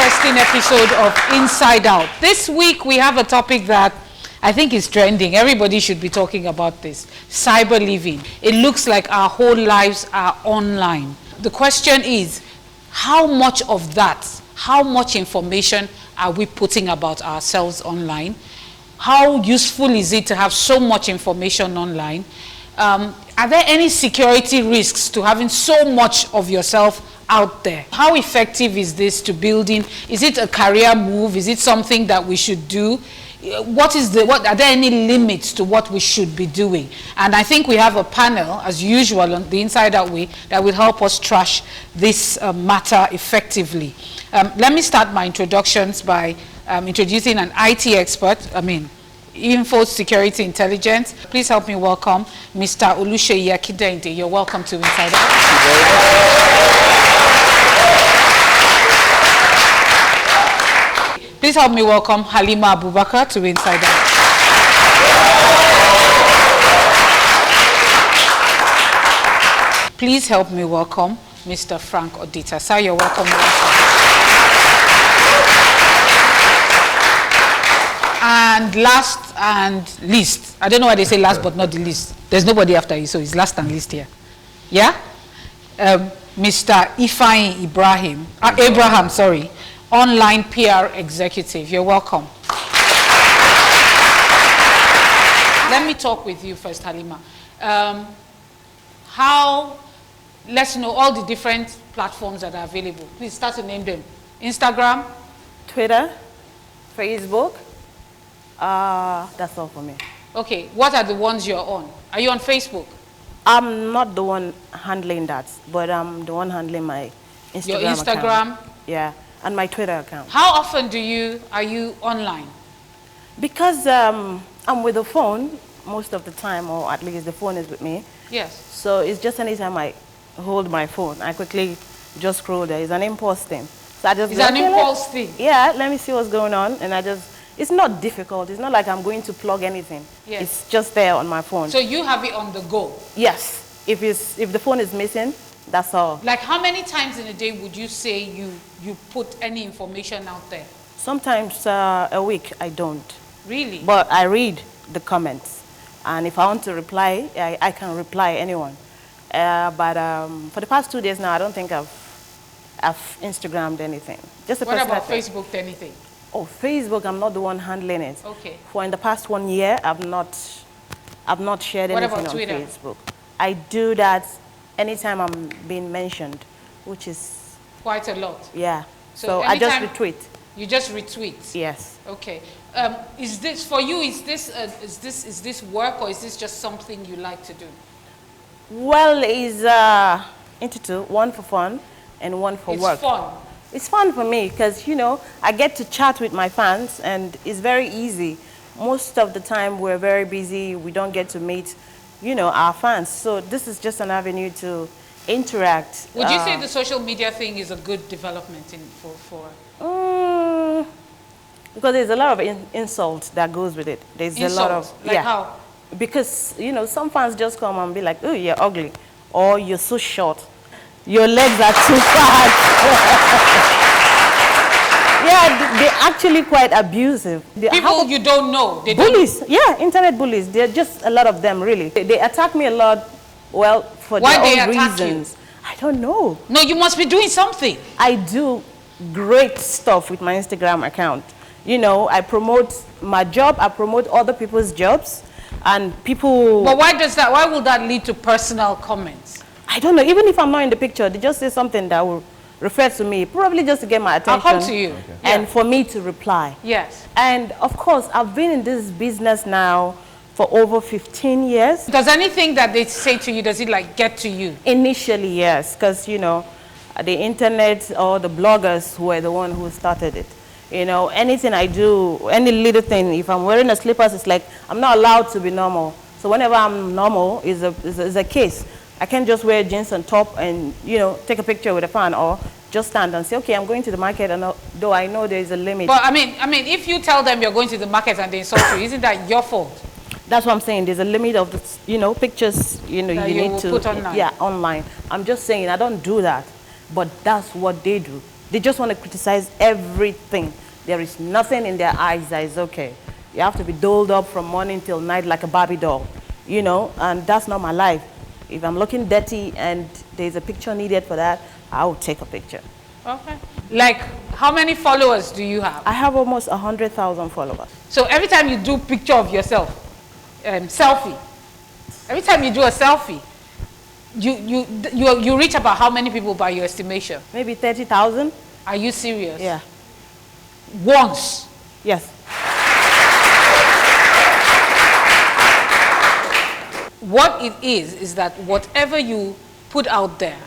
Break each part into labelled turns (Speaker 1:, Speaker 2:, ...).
Speaker 1: interesting episode of Inside Out. This week we have a topic that I think is trending. Everybody should be talking about this. Cyberliving. It looks like our whole lives are online. The question is, how much of that, how much information are we putting about ourselves online? How useful is it to have so much information online? Are there any security risks to having so much of yourself out there? How effective is this to building? Is it a career move? Is it something that we should do? Are there any limits to what we should be doing? And I think we have a panel, as usual, on the Inside Out way, that will help us trash this matter effectively. Let me start my introductions by introducing an IT expert, info security intelligence. Please help me welcome Mr. Oluseyi Akindende. You're welcome to Inside Out. Please help me welcome Halima Abubakar to Inside Out. Please help me welcome Mr. Frank Odita. Sir, you're welcome. And last and least, I don't know why they say last but not the least. There's nobody after you, so it's last and least here. Yeah? Mr. Ifeanyi Abraham, online PR executive. You're welcome. Let me talk with you first, Halima. Let's know all the different platforms that are available. Please start to name them. Instagram,
Speaker 2: Twitter, Facebook. That's all for me.
Speaker 1: Okay, what are the ones you're on? Are you on Facebook?
Speaker 2: I'm not the one handling that, but I'm the one handling my Instagram
Speaker 1: Your Instagram?
Speaker 2: account. Yeah, and my Twitter account.
Speaker 1: How often are you online?
Speaker 2: Because I'm with the phone most of the time, or at least the phone is with me.
Speaker 1: Yes.
Speaker 2: So it's just anytime I hold my phone, I quickly just scroll there. It's an impulse thing. So I just
Speaker 1: it's an impulse thing?
Speaker 2: Yeah, let me see what's going on, and it's not difficult. It's not like I'm going to plug anything.
Speaker 1: Yes.
Speaker 2: It's just there on my phone.
Speaker 1: So you have it on the go?
Speaker 2: Yes. If the phone is missing, that's all.
Speaker 1: Like how many times in a day would you say you put any information out there?
Speaker 2: Sometimes a week I don't.
Speaker 1: Really?
Speaker 2: But I read the comments. And if I want to reply, I can reply anyone. But for the past 2 days now, I don't think I've Instagrammed anything. Just a
Speaker 1: What about Facebooked anything?
Speaker 2: Oh, Facebook, I'm not the one handling it.
Speaker 1: Okay.
Speaker 2: For in the past 1 year, I've not shared anything on
Speaker 1: Twitter?
Speaker 2: Facebook. I do that anytime I'm being mentioned, which is
Speaker 1: quite a lot.
Speaker 2: Yeah. So I just retweet.
Speaker 1: You just retweet?
Speaker 2: Yes.
Speaker 1: Okay. Is this for you? Is this work, or is this just something you like to do?
Speaker 2: Well, it's into two. One for fun and one for work.
Speaker 1: It's fun.
Speaker 2: It's fun for me because, I get to chat with my fans and it's very easy. Most of the time we're very busy. We don't get to meet, our fans. So this is just an avenue to interact.
Speaker 1: Would you say the social media thing is a good development for?
Speaker 2: Because there's a lot of insult that goes with it. There's a lot of...
Speaker 1: Like how?
Speaker 2: Because, some fans just come and be like, oh, you're ugly. Or you're so short. Your legs are too fat. Yeah, they're actually quite abusive.
Speaker 1: People you don't know.
Speaker 2: Bullies. Yeah, internet bullies. There are just a lot of them, really. They attack me a lot, for
Speaker 1: Why
Speaker 2: their own reasons. I don't know.
Speaker 1: No, you must be doing something.
Speaker 2: I do great stuff with my Instagram account. I promote my job. I promote other people's jobs. And people...
Speaker 1: But why will that lead to personal comments?
Speaker 2: I don't know. Even if I'm not in the picture, they just say something that will refer to me, probably just to get my attention.
Speaker 1: I'll come to you. Okay.
Speaker 2: And for me to reply.
Speaker 1: Yes.
Speaker 2: And of course, I've been in this business now for over 15 years.
Speaker 1: Does anything that they say to you, does it get to you?
Speaker 2: Initially, yes. Because, the internet or the bloggers were the one who started it. Anything I do, any little thing, if I'm wearing a slippers, it's like I'm not allowed to be normal. So whenever I'm normal is a case. I can't just wear jeans and top and, take a picture with a fan or just stand and say, okay, I'm going to the market, and though I know there is a limit.
Speaker 1: But I mean, if you tell them you're going to the market and they insult you, isn't that your fault?
Speaker 2: That's what I'm saying. There's a limit of the, pictures, you need to
Speaker 1: put online.
Speaker 2: Yeah, online. I'm just saying I don't do that, but that's what they do. They just want to criticize everything. There is nothing in their eyes that is okay. You have to be doled up from morning till night like a Barbie doll, you know, and that's not my life. If I'm looking dirty and there's a picture needed for that, I will take a picture.
Speaker 1: Okay. Like, how many followers do you have?
Speaker 2: I have almost 100,000 followers.
Speaker 1: So every time you do picture of yourself, selfie, every time you do a selfie, you reach about how many people by your estimation?
Speaker 2: Maybe 30,000.
Speaker 1: Are you serious?
Speaker 2: Yeah.
Speaker 1: Once?
Speaker 2: Yes.
Speaker 1: What it is that whatever you put out there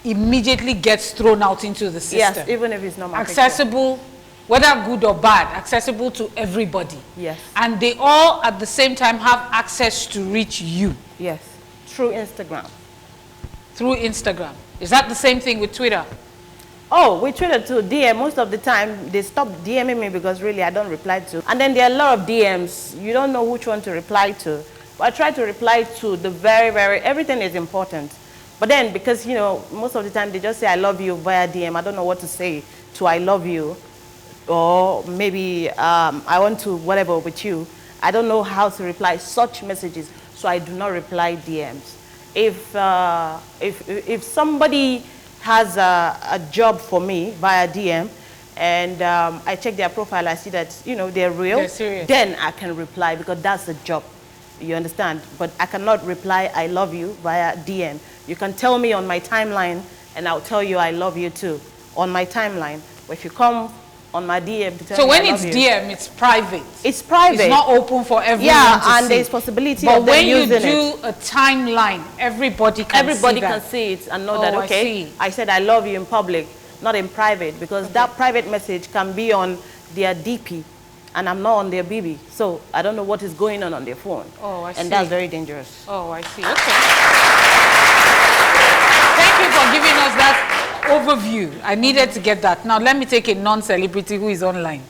Speaker 1: immediately gets thrown out into the system.
Speaker 2: Yes, even if it's not my
Speaker 1: accessible, whether good or bad, accessible to everybody.
Speaker 2: Yes.
Speaker 1: And they all at the same time have access to reach you.
Speaker 2: Yes, through Instagram.
Speaker 1: Through Instagram. Is that the same thing with Twitter?
Speaker 2: Oh, with Twitter too, DM, most of the time they stop DMing me because really I don't reply to. And then there are a lot of DMs, you don't know which one to reply to. But I try to reply to the everything is important. But then because, you know, most of the time they just say I love you via DM, I don't know what to say to I love you. Or maybe I want to whatever with you. I don't know how to reply such messages, so I do not reply DMs. If somebody has a job for me via DM, and I check their profile, I see that, you know, they're real,
Speaker 1: they're serious,
Speaker 2: then I can reply because that's the job. You understand? But I cannot reply I love you via DM. You can tell me on my timeline, and I'll tell you I love you too on my timeline. But if you come on my DM to tell me
Speaker 1: so when
Speaker 2: I love
Speaker 1: it's
Speaker 2: you,
Speaker 1: DM, it's private.
Speaker 2: It's private.
Speaker 1: It's not open for everyone
Speaker 2: yeah,
Speaker 1: to
Speaker 2: and
Speaker 1: see.
Speaker 2: there's possibility
Speaker 1: but
Speaker 2: of them
Speaker 1: when you
Speaker 2: using
Speaker 1: do
Speaker 2: it.
Speaker 1: a timeline, everybody can
Speaker 2: see it and know
Speaker 1: Oh,
Speaker 2: that,
Speaker 1: I
Speaker 2: okay,
Speaker 1: see.
Speaker 2: I said I love you in public, not in private, because that private message can be on their DP, and I'm not on their BB. So I don't know what is going on their phone.
Speaker 1: Oh, I see.
Speaker 2: And that's very dangerous.
Speaker 1: Oh, I see. Okay. Thank you for giving us that overview. I needed to get that. Now let me take a non-celebrity who is online.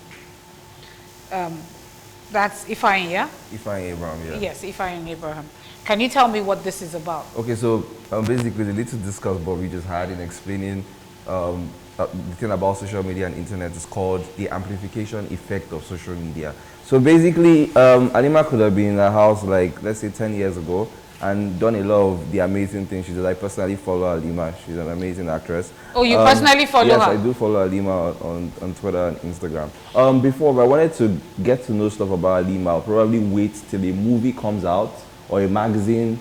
Speaker 1: That's Ifeanyi, yeah?
Speaker 3: Ifeanyi Abraham, yeah.
Speaker 1: Yes, Ifeanyi Abraham. Can you tell me what this is about?
Speaker 3: Okay, so basically the little discuss Bob we just had in explaining the thing about social media and internet is called the amplification effect of social media. So basically, Anima could have been in her house like, let's say 10 years ago and done a lot of the amazing things she does. I personally follow Alima. She's an amazing actress.
Speaker 1: Oh, you personally follow her?
Speaker 3: Yes, I do follow Alima on Twitter and Instagram. Before, if I wanted to get to know stuff about Alima, I'll probably wait till a movie comes out or a magazine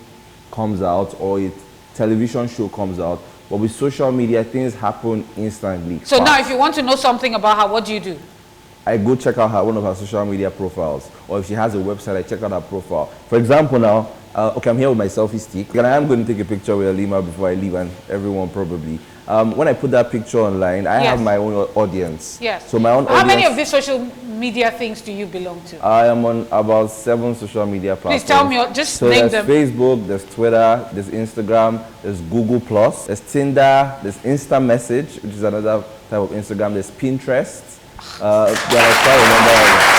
Speaker 3: comes out or a television show comes out. But with social media, things happen instantly.
Speaker 1: So
Speaker 3: fast.
Speaker 1: now if you want to know something about her, what do you do?
Speaker 3: I go check out one of her social media profiles. Or if she has a website, I check out her profile. For example now, okay, I'm here with my selfie stick. And I am going to take a picture with Alima before I leave, and everyone probably. When I put that picture online, I have my own audience.
Speaker 1: Yes.
Speaker 3: So my own
Speaker 1: How
Speaker 3: audience,
Speaker 1: many of these social media things do you belong to?
Speaker 3: I am on about 7 social media platforms.
Speaker 1: Please tell me, just name them.
Speaker 3: So there's Facebook, there's Twitter, there's Instagram, there's Google+, there's Tinder, there's Insta Message, which is another type of Instagram, there's Pinterest. I can't remember.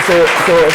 Speaker 3: So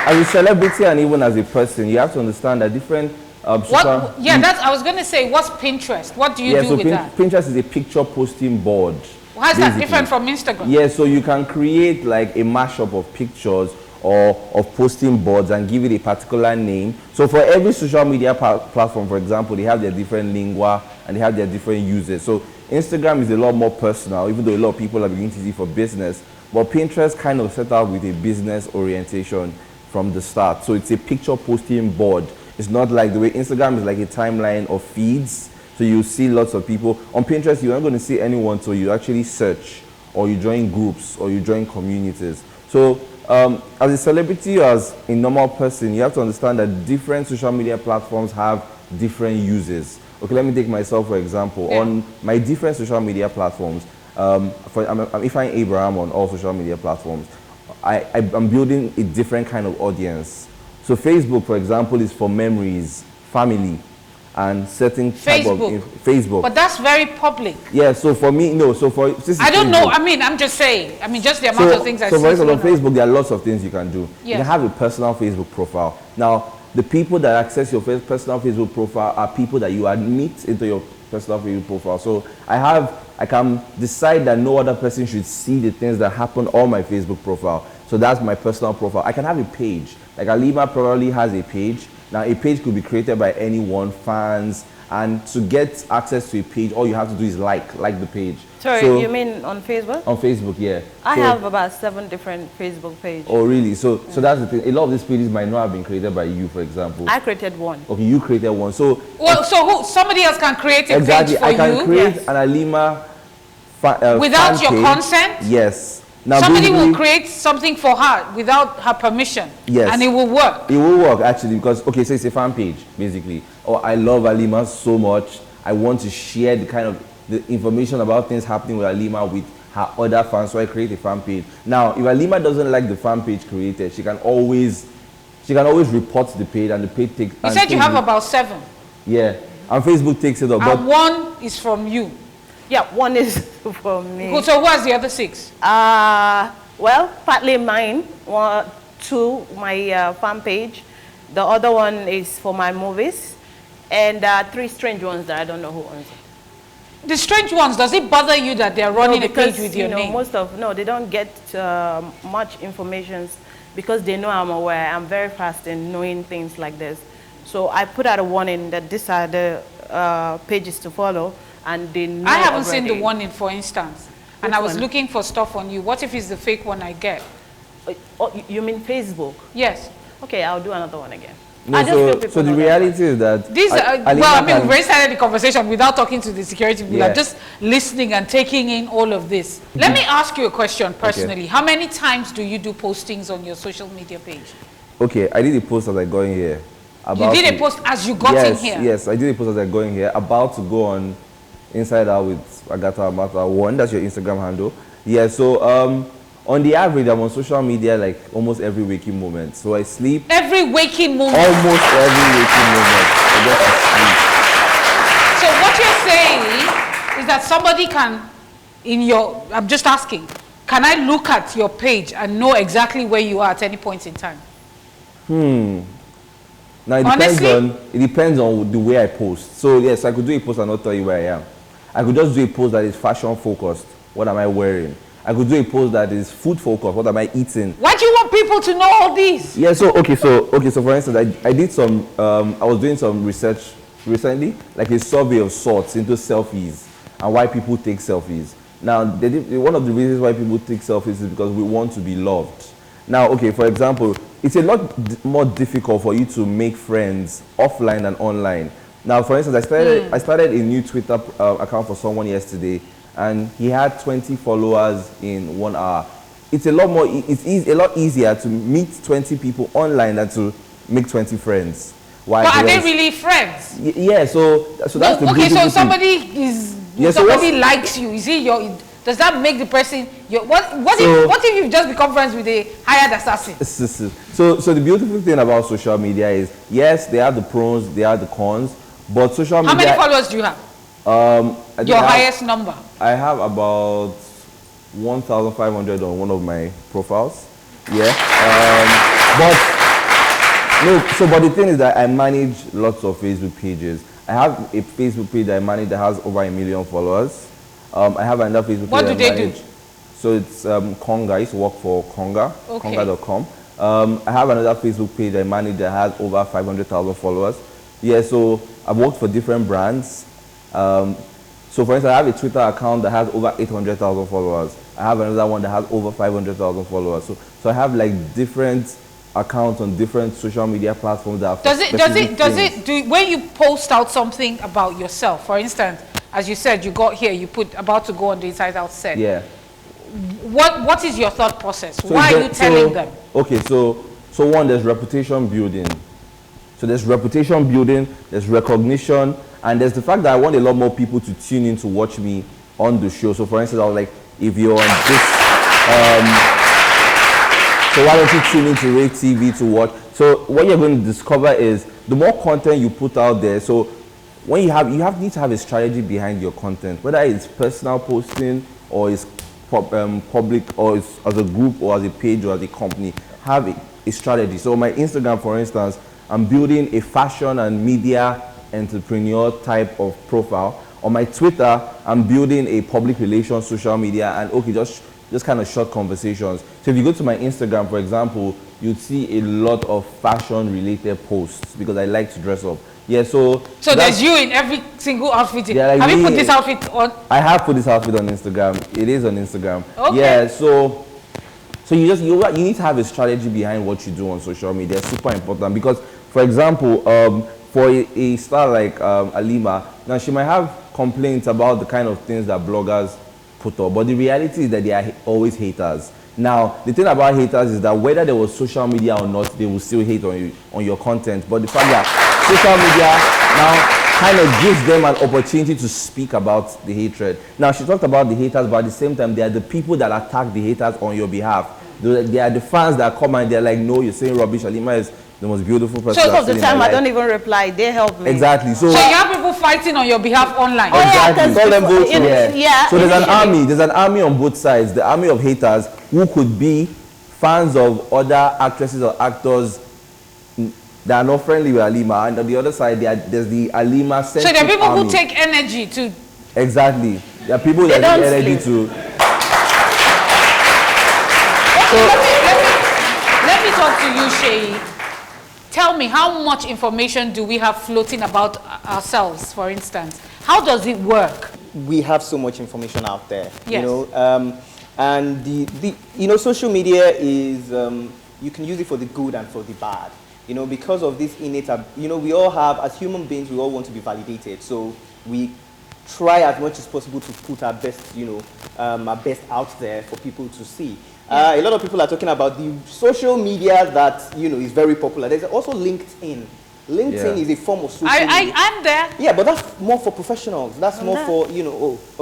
Speaker 3: as a celebrity and even as a person, you have to understand that different
Speaker 1: I was going to say, what's Pinterest? What do you do with that?
Speaker 3: Pinterest is a picture posting board.
Speaker 1: How is that different from Instagram?
Speaker 3: Yeah, so you can create like a mashup of pictures or of posting boards and give it a particular name. So for every social media platform, for example, they have their different lingua and they have their different users. So Instagram is a lot more personal, even though a lot of people are beginning to use it for business. But Pinterest kind of set out with a business orientation from the start. So it's a picture posting board. It's not like the way Instagram is like a timeline of feeds. So you see lots of people. On Pinterest, you're not going to see anyone, so you actually search, or you join groups, or you join communities. So as a celebrity or as a normal person, you have to understand that different social media platforms have different uses. Okay, let me take myself for example. Yeah. On my different social media platforms, I'm Ifeanyi Abraham on all social media platforms. I'm building a different kind of audience. So Facebook, for example, is for memories, family. and certain type of Facebook.
Speaker 1: But that's very public.
Speaker 3: Yeah, so for me, no, so for
Speaker 1: I don't know. I mean, I'm just saying. I mean, just the amount of things I see.
Speaker 3: So for example, on Facebook, there are lots of things you can do.
Speaker 1: Yes.
Speaker 3: You can have a personal Facebook profile. Now, the people that access your personal Facebook profile are people that you admit into your personal Facebook profile. So I can decide that no other person should see the things that happen on my Facebook profile. So that's my personal profile. I can have a page. Like Alima probably has a page. Now, a page could be created by anyone, fans, and to get access to a page, all you have to do is like the page.
Speaker 2: Sorry,
Speaker 3: so,
Speaker 2: you mean on Facebook?
Speaker 3: On Facebook, yeah.
Speaker 2: I have about 7 different Facebook pages.
Speaker 3: Oh, really? So that's the thing. A lot of these pages might not have been created by you, for example.
Speaker 2: I created one.
Speaker 3: Okay, you created one. So
Speaker 1: somebody else can create a
Speaker 3: exactly,
Speaker 1: page for you?
Speaker 3: I can create an Alima
Speaker 1: without your
Speaker 3: page.
Speaker 1: consent?
Speaker 3: Yes. Now,
Speaker 1: somebody will create something for her without her permission.
Speaker 3: Yes.
Speaker 1: And it will work.
Speaker 3: It will work, actually, because, okay, so it's a fan page, basically. Or I love Alima so much. I want to share the information about things happening with Alima with her other fans, so I create a fan page. Now, if Alima doesn't like the fan page created, she can always report the page, and the page takes...
Speaker 1: You said you have about 7.
Speaker 3: Yeah, and Facebook takes it up.
Speaker 1: And one is from you.
Speaker 2: Yeah, one is from me.
Speaker 1: So who has the other 6?
Speaker 2: Well, partly mine. 2, my fan page. The other one is for my movies. And 3 strange ones that I don't know who owns it.
Speaker 1: The strange ones, does it bother you that they're running a page with your name?
Speaker 2: They don't get much information because they know I'm aware. I'm very fast in knowing things like this. So I put out a warning that these are the pages to follow, and they know.
Speaker 1: I haven't
Speaker 2: already.
Speaker 1: seen the warning, for instance. And I was looking for stuff on you. What if it's the fake one I get?
Speaker 2: Oh, you mean Facebook?
Speaker 1: Yes.
Speaker 2: Okay, I'll do another one again.
Speaker 3: No, so the reality is that
Speaker 1: we've already started the conversation without talking to the security people. I'm just listening and taking in all of this. Let me ask you a question personally. Okay. How many times do you do postings on your social media page? Okay,
Speaker 3: I did a post as I got in here.
Speaker 1: You did a post as you got in here?
Speaker 3: Yes, I did a post as I got in here, about to go on Inside Out with Agatha Amata 1. That's your Instagram handle. Yeah, so on the average, I'm on social media like almost every waking moment. So I sleep.
Speaker 1: Every waking moment?
Speaker 3: Almost every waking moment. I get to sleep.
Speaker 1: So what you're saying is that somebody can, I'm just asking, can I look at your page and know exactly where you are at any point in time?
Speaker 3: Now it depends on the way I post. So yes, I could do a post and not tell you where I am. I could just do a post that is fashion focused. What am I wearing? I could do a post that is food focused. What am I eating?
Speaker 1: Why do you want people to know all these?
Speaker 3: Yeah, so for instance, I did some I was doing some research recently, like a survey of sorts into selfies and why people take selfies. Now, one of the reasons why people take selfies is because we want to be loved. Now, okay, for example, it's a lot more difficult for you to make friends offline than online. Now, for instance, I started a new Twitter account for someone yesterday, and he had 20 followers in 1 hour. It's a lot more. A lot easier to meet 20 people online than to make 20 friends. Why?
Speaker 1: But are they really friends?
Speaker 3: Yeah. So that's the
Speaker 1: okay. So
Speaker 3: somebody
Speaker 1: somebody likes you. Is it your? Does that make the person your? What if you've just become friends with a hired assassin?
Speaker 3: So the beautiful thing about social media is, yes, they have the pros, they have the cons, but social media.
Speaker 1: How many followers do you have? Your highest number? I
Speaker 3: have about 1,500 on one of my profiles. Yeah. But the thing is that I manage lots of Facebook pages. I have a Facebook page that I manage that has over 1 million followers. I have another Facebook page.
Speaker 1: What do they do?
Speaker 3: So it's Conga. I used to work for Conga,
Speaker 1: okay.
Speaker 3: Conga.com. I have another Facebook page I manage that has over 500,000 followers. Yeah, so I've worked for different brands. So for instance, I have a Twitter account that has over 800,000 followers. I have another one that has over 500,000 followers. So I have like different accounts on different social media platforms that
Speaker 1: when you post out something about yourself, for instance, as you said, you got here, you put about to go on the Inside Out set.
Speaker 3: Yeah.
Speaker 1: What is your thought process? Why are you telling them?
Speaker 3: Okay, so one, there's reputation building. So there's reputation building, there's recognition, and there's the fact that I want a lot more people to tune in to watch me on the show. So for instance, I was like, if you're on this, so why don't you tune into Ray TV to watch? So what you're going to discover is the more content you put out there. So when need to have a strategy behind your content, whether it's personal posting or it's public or it's as a group or as a page or as a company. Have a strategy. So my Instagram, for instance, I'm building a fashion and media entrepreneur type of profile. On my Twitter, I'm building a public relations social media and just kind of short conversations. So if you go to my Instagram, for example, you'd see a lot of fashion related posts because I like to dress up. Yeah, so
Speaker 1: there's you in every single outfit.
Speaker 3: Yeah, like
Speaker 1: have you put this outfit on?
Speaker 3: I have put this outfit on Instagram. It is on Instagram.
Speaker 1: Okay.
Speaker 3: Yeah, so you need to have a strategy behind what you do on social media. It's super important because, for example, for a star like Alima, now she might have complaints about the kind of things that bloggers put up, but the reality is that they are always haters. Now, the thing about haters is that whether there was social media or not, they will still hate on your content. But the fact that social media now kind of gives them an opportunity to speak about the hatred. Now, she talked about the haters, but at the same time, they are the people that attack the haters on your behalf. They are the fans that come and they're like, no, you're saying rubbish. Alima is the most beautiful person.
Speaker 2: So most of the time, I don't even reply. They help me.
Speaker 3: Exactly. So
Speaker 1: you have people fighting on your behalf online.
Speaker 3: Exactly. Call them both.
Speaker 2: Yeah.
Speaker 3: So there's an army. There's an army on both sides. The army of haters who could be fans of other actresses or actors that are not friendly with Alima, and on the other side, there's the Alima centric
Speaker 1: So there are people
Speaker 3: army.
Speaker 1: who take energy to.
Speaker 3: Exactly. There are people that take energy to.
Speaker 1: Let me talk to you, Sheyi. Tell me, how much information do we have floating about ourselves, for instance? How does it work?
Speaker 4: We have so much information out there,
Speaker 1: yes.
Speaker 4: You know, and the social media is, you can use it for the good and for the bad. You know, because of this innate, we all have, as human beings, we all want to be validated. So we try as much as possible to put our best, our best out there for people to see. A lot of people are talking about the social media that, is very popular. There's also LinkedIn. LinkedIn is a form of social media.
Speaker 1: I'm there.
Speaker 4: Yeah, but that's more for professionals. That's more for,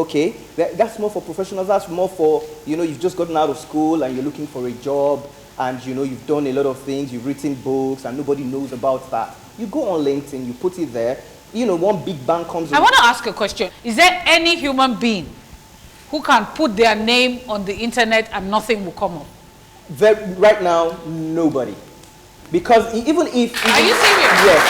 Speaker 4: okay. That's more for professionals. That's more for, you've just gotten out of school and you're looking for a job and, you've done a lot of things. You've written books and nobody knows about that. You go on LinkedIn, you put it there. One big bang comes in.
Speaker 1: I want to ask a question. Is there any human being who can put their name on the internet and nothing will come up?
Speaker 4: Right now, nobody. Because even if...
Speaker 1: Are you serious?
Speaker 4: Yes.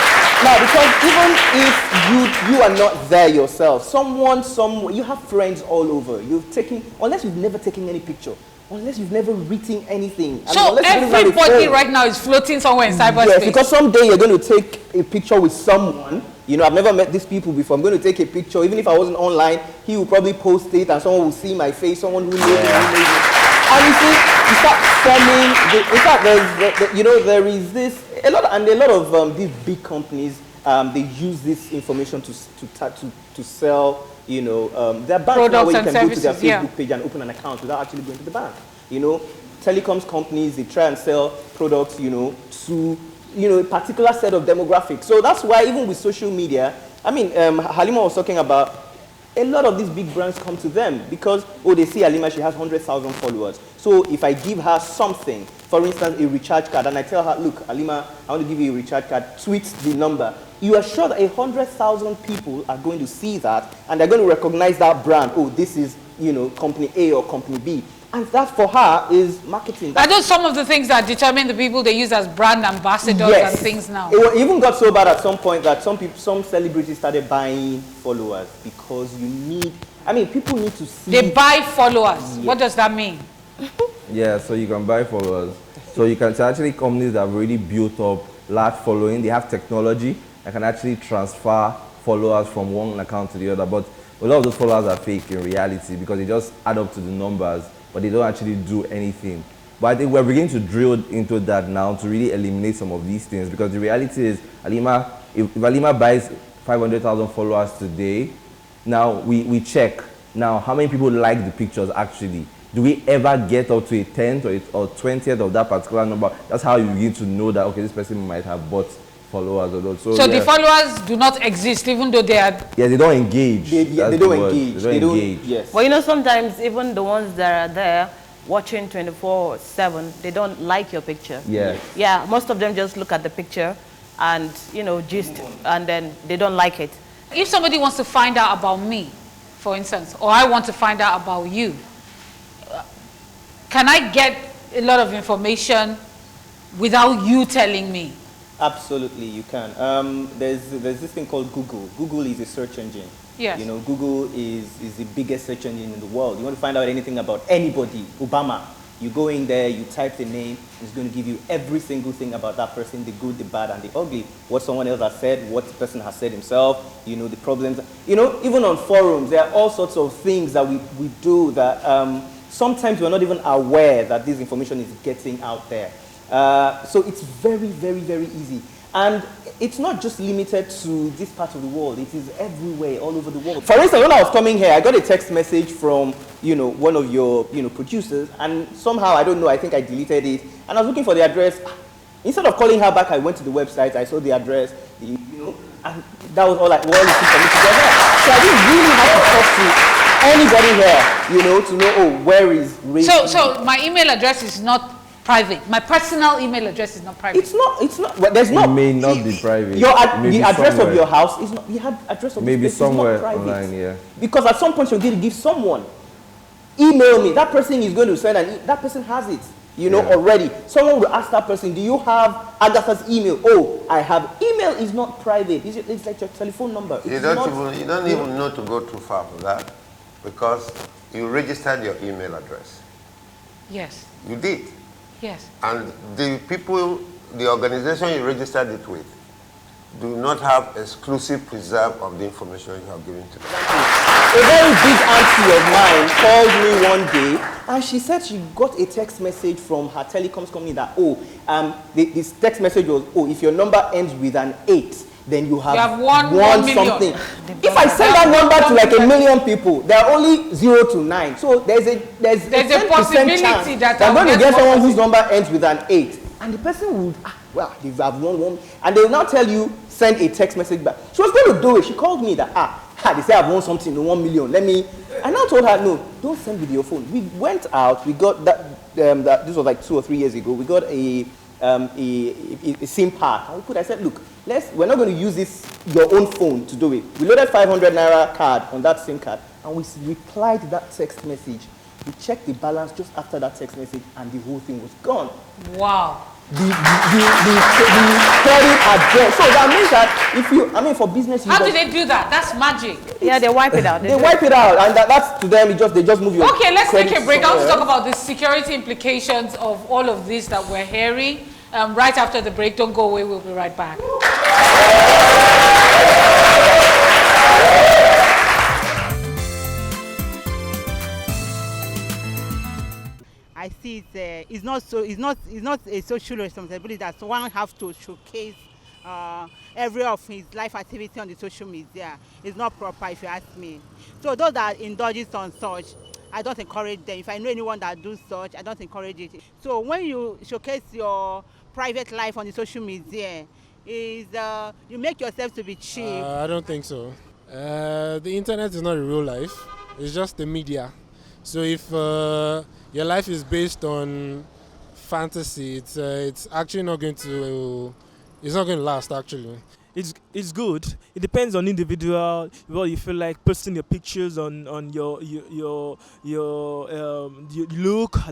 Speaker 4: Now, because even if you are not there yourself, somewhere, you have friends all over. Unless you've never taken any picture, unless you've never written anything.
Speaker 1: So everybody right now is floating somewhere in cyberspace.
Speaker 4: Yes, because someday you're going to take a picture with someone. I've never met these people before. I'm going to take a picture. Even if I wasn't online, he will probably post it and someone will see my face, someone who knows me, And you start forming, in fact, there is this, a lot of these big companies, they use this information to sell, there are banks now where you can go to their Facebook page and open an account without actually going to the bank. Telecoms companies, they try and sell products, to a particular set of demographics. So that's why even with social media, Halima was talking about, a lot of these big brands come to them because, they see Halima, she has 100,000 followers. So if I give her something, for instance, a recharge card, and I tell her, look, Halima, I want to give you a recharge card, tweet the number. You are sure that 100,000 people are going to see that, and they're going to recognize that brand. This is, company A or company B. And that for her is marketing.
Speaker 1: Are those some of the things that determine the people they use as brand ambassadors and things now?
Speaker 4: It even got so bad at some point that some celebrities started buying followers because people need to see.
Speaker 1: They buy followers. Yes. What does that mean?
Speaker 3: Yeah, so you can buy followers. So you can actually companies that have really built up large following. They have technology that can actually transfer followers from one account to the other. But a lot of those followers are fake in reality because they just add up to the numbers, but they don't actually do anything. But I think we're beginning to drill into that now to really eliminate some of these things, because the reality is, if Halima buys 500,000 followers today, now we check, now how many people like the pictures actually? Do we ever get up to a 10th or 20th of that particular number? That's how you begin to know that, okay, this person might have bought followers or not. So
Speaker 1: the followers do not exist, even though they are...
Speaker 3: Yeah, they don't engage.
Speaker 4: They don't engage. They don't engage.
Speaker 2: Yes. Well, sometimes even the ones that are there watching 24/7, they don't like your picture.
Speaker 3: Yeah.
Speaker 2: Yeah, most of them just look at the picture and, gist, and then they don't like it.
Speaker 1: If somebody wants to find out about me, for instance, or I want to find out about you, can I get a lot of information without you telling me?
Speaker 4: Absolutely, you can. There's this thing called Google. Google is a search engine.
Speaker 1: Yes.
Speaker 4: You know, Google is the biggest search engine in the world. You want to find out anything about anybody, Obama, you go in there, you type the name, it's going to give you every single thing about that person, the good, the bad, and the ugly. What someone else has said, what the person has said himself, you know, the problems. You know, even on forums, there are all sorts of things that we do that sometimes we're not even aware that this information is getting out there. So it's very, very, very easy. And it's not just limited to this part of the world. It is everywhere, all over the world. For instance, when I was coming here, I got a text message from, you know, one of your, you know, producers, and somehow, I don't know, I think I deleted it, and I was looking for the address. Instead of calling her back, I went to the website, I saw the address, you know, and that was all I wanted to for me to get here. So I didn't really have to talk to anybody here, you know, to know, oh, where is Ray?
Speaker 1: So my email address is not private. My personal email address is not private.
Speaker 4: It's not, well, there's not.
Speaker 3: It may not be private.
Speaker 4: The address
Speaker 3: somewhere.
Speaker 4: of your house is not, the address of
Speaker 3: maybe
Speaker 4: this place
Speaker 3: somewhere
Speaker 4: is not private.
Speaker 3: online, yeah.
Speaker 4: Because at some point you're going to give someone, email me, that person is going to send that person has it, you know, already. Someone will ask that person, do you have Agatha's email? Oh, I have. Email is not private. It's like your telephone number.
Speaker 5: You don't even know to go too far for that, because you registered your email address.
Speaker 1: Yes.
Speaker 5: You did.
Speaker 1: Yes.
Speaker 5: And the people, the organization you registered it with, do not have exclusive preserve of the information you have given to them.
Speaker 4: A very big auntie of mine called me one day, and she said she got a text message from her telecoms company that, this text message was, if your number ends with an 8, then you have won something. If I send that number to like 1 million people, there are only 0 to 9. So there's a 10%
Speaker 1: possibility
Speaker 4: chance
Speaker 1: that
Speaker 4: I'm going to get someone whose number ends with an 8. And the person would, they have won one. And they will now tell you, send a text message back. She was going to do it. She called me that, they say I've won something, 1 million. I now told her, no, don't send with your phone. We went out, we got that this was like 2 or 3 years ago. We got a SIM card. I said, look, we're not going to use your own phone to do it. We loaded 500 naira card on that SIM card, and we replied that text message. We checked the balance just after that text message, and the whole thing was gone.
Speaker 1: Wow.
Speaker 4: The credit address. So that means that for business.
Speaker 1: How do they do that? That's magic.
Speaker 2: Yeah, they wipe it out.
Speaker 4: They wipe it out, and that's to them. They just move your.
Speaker 1: Okay, let's take a break. I want to
Speaker 4: somewhere.
Speaker 1: talk about the security implications of all of this that we're hearing. Right after the break, don't go away. We'll be right back.
Speaker 6: I see it's not a social responsibility that one have to showcase every of his life activity on the social media. It's not proper, if you ask me. So those that indulges on such, I don't encourage them. If I know anyone that does such, I don't encourage it. So when you showcase your private life on the social media, you make yourself to be cheap.
Speaker 7: I don't think so. The internet is not a real life. It's just the media. So if your life is based on fantasy, it's actually not going to. It's not going to last. Actually,
Speaker 8: it's good. It depends on individual. Well, you feel like posting your pictures on your look,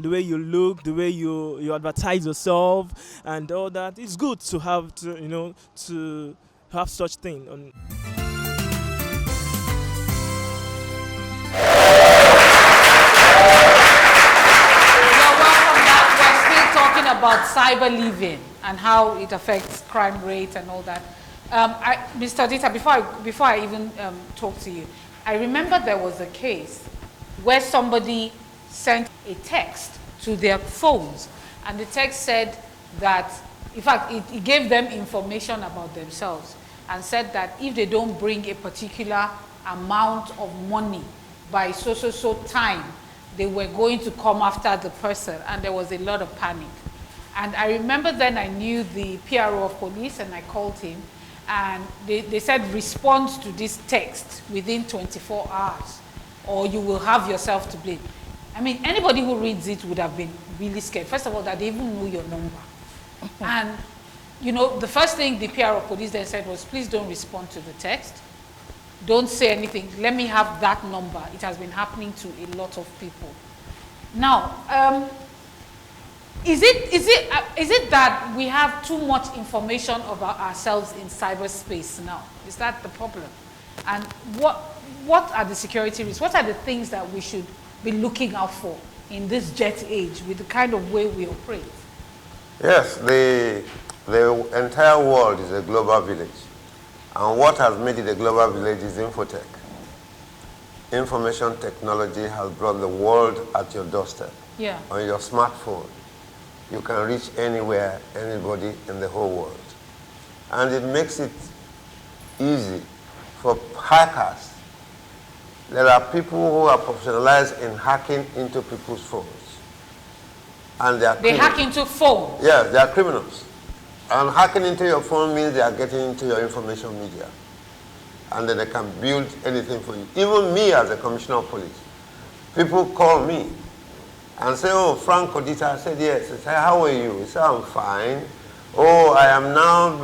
Speaker 8: the way you look, the way you advertise yourself, and all that. It's good to have to have such thing on.
Speaker 1: About cyberliving and how it affects crime rate and all that. Mr. Dita, before I even talk to you, I remember there was a case where somebody sent a text to their phones, and the text said that, in fact, it gave them information about themselves and said that if they don't bring a particular amount of money by so time, they were going to come after the person, and there was a lot of panic. And I remember then I knew the PRO of police, and I called him, and they said respond to this text within 24 hours or you will have yourself to blame. I mean, anybody who reads it would have been really scared. First of all, that they even know your number. And, the first thing the PRO of police then said was, please don't respond to the text. don't say anything, let me have that number. It has been happening to a lot of people. Now, is it that we have too much information about ourselves in cyberspace now? Is that the problem? And what are the security risks? What are the things that we should be looking out for in this jet age with the kind of way we operate?
Speaker 5: Yes, the entire world is a global village. And what has made it a global village is infotech. Information technology has brought the world at your doorstep.
Speaker 1: Yeah.
Speaker 5: On your smartphone. You can reach anywhere, anybody in the whole world. And it makes it easy for hackers. There are people who are professionalized in hacking into people's phones. And they
Speaker 1: hack into phones?
Speaker 5: Yes, they are criminals. And hacking into your phone means they are getting into your information media. And then they can build anything for you. Even me as a commissioner of police, people call me and say, oh, Frank Odita. I said, yes. I said, how are you? He said, I'm fine. Oh, I am now,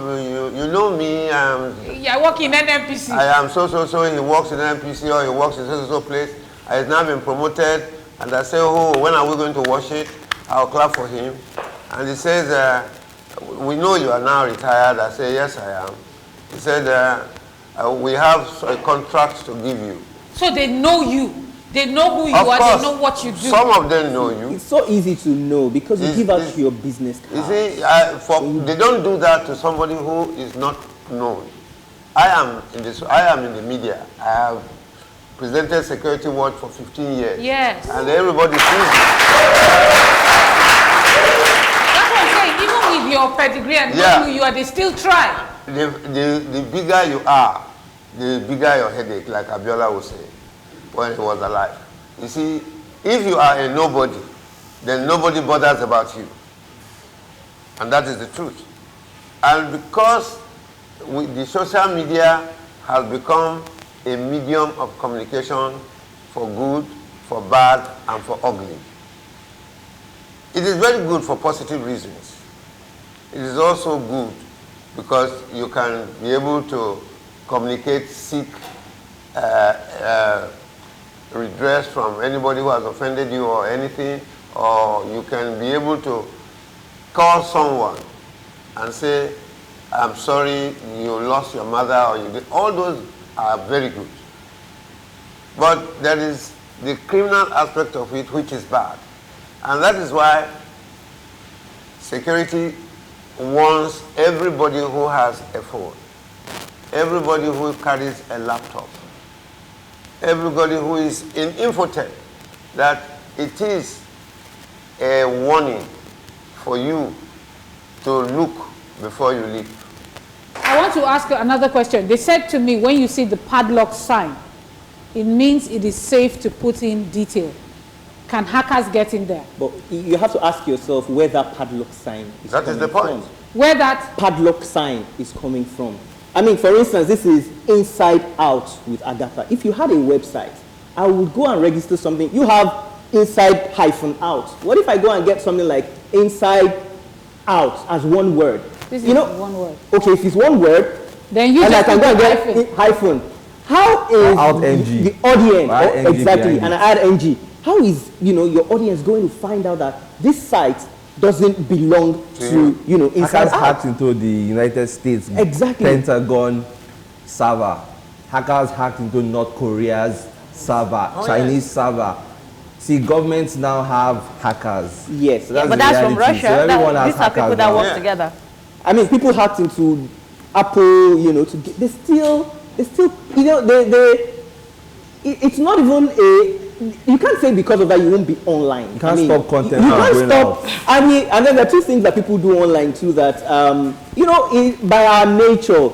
Speaker 5: you know me.
Speaker 1: I work in NNPC.
Speaker 5: I am so. He works in NNPC or he works in so place. I have now been promoted. And I say, oh, when are we going to wash it? I'll clap for him. And he says, we know you are now retired. I say, yes, I am. He said, we have a contract to give you.
Speaker 1: So they know you. They know who you
Speaker 5: are,
Speaker 1: they know what you do.
Speaker 5: Some of them know you.
Speaker 4: It's so easy to know because you give out your business card.
Speaker 5: You see, they don't do that to somebody who is not known. I am in the media. I have presented Security Watch for 15 years.
Speaker 1: Yes.
Speaker 5: And everybody sees me.
Speaker 1: That's what I'm saying. Even with your pedigree and knowing who you are, they still try.
Speaker 5: The bigger you are, the bigger your headache, like Abiola would say when he was alive. You see, if you are a nobody, then nobody bothers about you. And that is the truth. And because the social media has become a medium of communication for good, for bad, and for ugly. It is very good for positive reasons. It is also good because you can be able to communicate, seek redress from anybody who has offended you or anything, or you can be able to call someone and say, I'm sorry, you lost your mother, or you did. All those are very good. But there is the criminal aspect of it which is bad. And that is why security wants everybody who has a phone, everybody who carries a laptop, everybody who is in infotech, that it is a warning for you to look before you leap.
Speaker 1: I want to ask you another question. They said to me, when you see the padlock sign, it means it is safe to put in detail. Can hackers get in there?
Speaker 4: But you have to ask yourself where that padlock sign is
Speaker 5: coming from. That is the point.
Speaker 1: Where that
Speaker 4: padlock sign is coming from. I mean, for instance, this is Inside Out with Agatha. If you had a website, I would go and register something. You have Inside-Out. What if I go and get something like Inside Out as one word?
Speaker 1: This is one word.
Speaker 4: Okay, if it's one word,
Speaker 1: then you
Speaker 4: and
Speaker 1: just
Speaker 4: I can go and get hyphen. How is the audience exactly? And I add ng. How is your audience going to find out that this site doesn't belong to Inside
Speaker 3: Hackers
Speaker 4: Out?
Speaker 3: hacked into the United States Pentagon server. Hackers hacked into North Korea's server, Chinese server. See, governments now have hackers.
Speaker 2: Yes,
Speaker 3: so
Speaker 2: but that's from Russia.
Speaker 3: So everyone has
Speaker 2: these are people that work together.
Speaker 4: I mean, people hacked into Apple, they still, it's not even you can't say because of that you won't be online.
Speaker 3: You can't stop content.
Speaker 4: You can't stop. I mean, and then there are two things that people do online too that, by our nature,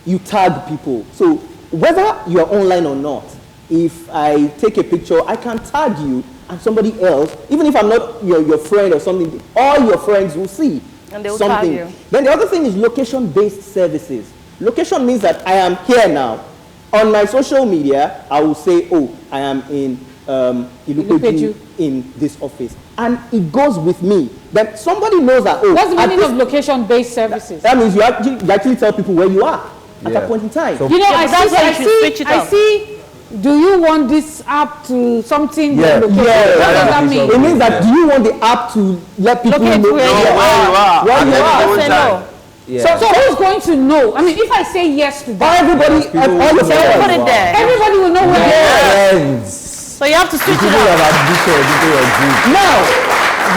Speaker 4: you tag people. So whether you're online or not, if I take a picture, I can tag you and somebody else, even if I'm not your friend or something, all your friends will see.
Speaker 2: And they will
Speaker 4: something.
Speaker 2: tag you.
Speaker 4: Then the other thing is location-based services. Location means that I am here now. On my social media, I will say, oh, I am in Ilupeju in this office. And it goes with me. Then somebody knows that, oh.
Speaker 1: What's the meaning of location-based services?
Speaker 4: That means you actually tell people where you are. at that point in time.
Speaker 3: So-
Speaker 1: You know,
Speaker 2: Yeah, but that's why you should switch it
Speaker 1: I
Speaker 2: up.
Speaker 1: see. Do you want this app to something?
Speaker 3: Yeah,
Speaker 1: located?
Speaker 3: yeah,
Speaker 1: What does that mean?
Speaker 4: It means that do you want the app to let people
Speaker 2: Locate
Speaker 4: know
Speaker 2: where
Speaker 5: Know
Speaker 2: you
Speaker 5: where you are.
Speaker 4: where
Speaker 5: at
Speaker 4: you
Speaker 5: any
Speaker 4: are?
Speaker 5: given
Speaker 2: Say
Speaker 5: time.
Speaker 2: no.
Speaker 3: Yeah.
Speaker 1: So who's going to know? I mean, if I say yes to
Speaker 4: Or
Speaker 1: that,
Speaker 4: everybody,
Speaker 3: People
Speaker 4: all
Speaker 3: will
Speaker 4: the
Speaker 3: know
Speaker 4: friends.
Speaker 2: Put it there.
Speaker 1: everybody will know where.
Speaker 3: Friends.
Speaker 2: So you have to switch
Speaker 3: People
Speaker 2: it up.
Speaker 3: have addicted into your group.
Speaker 4: Now,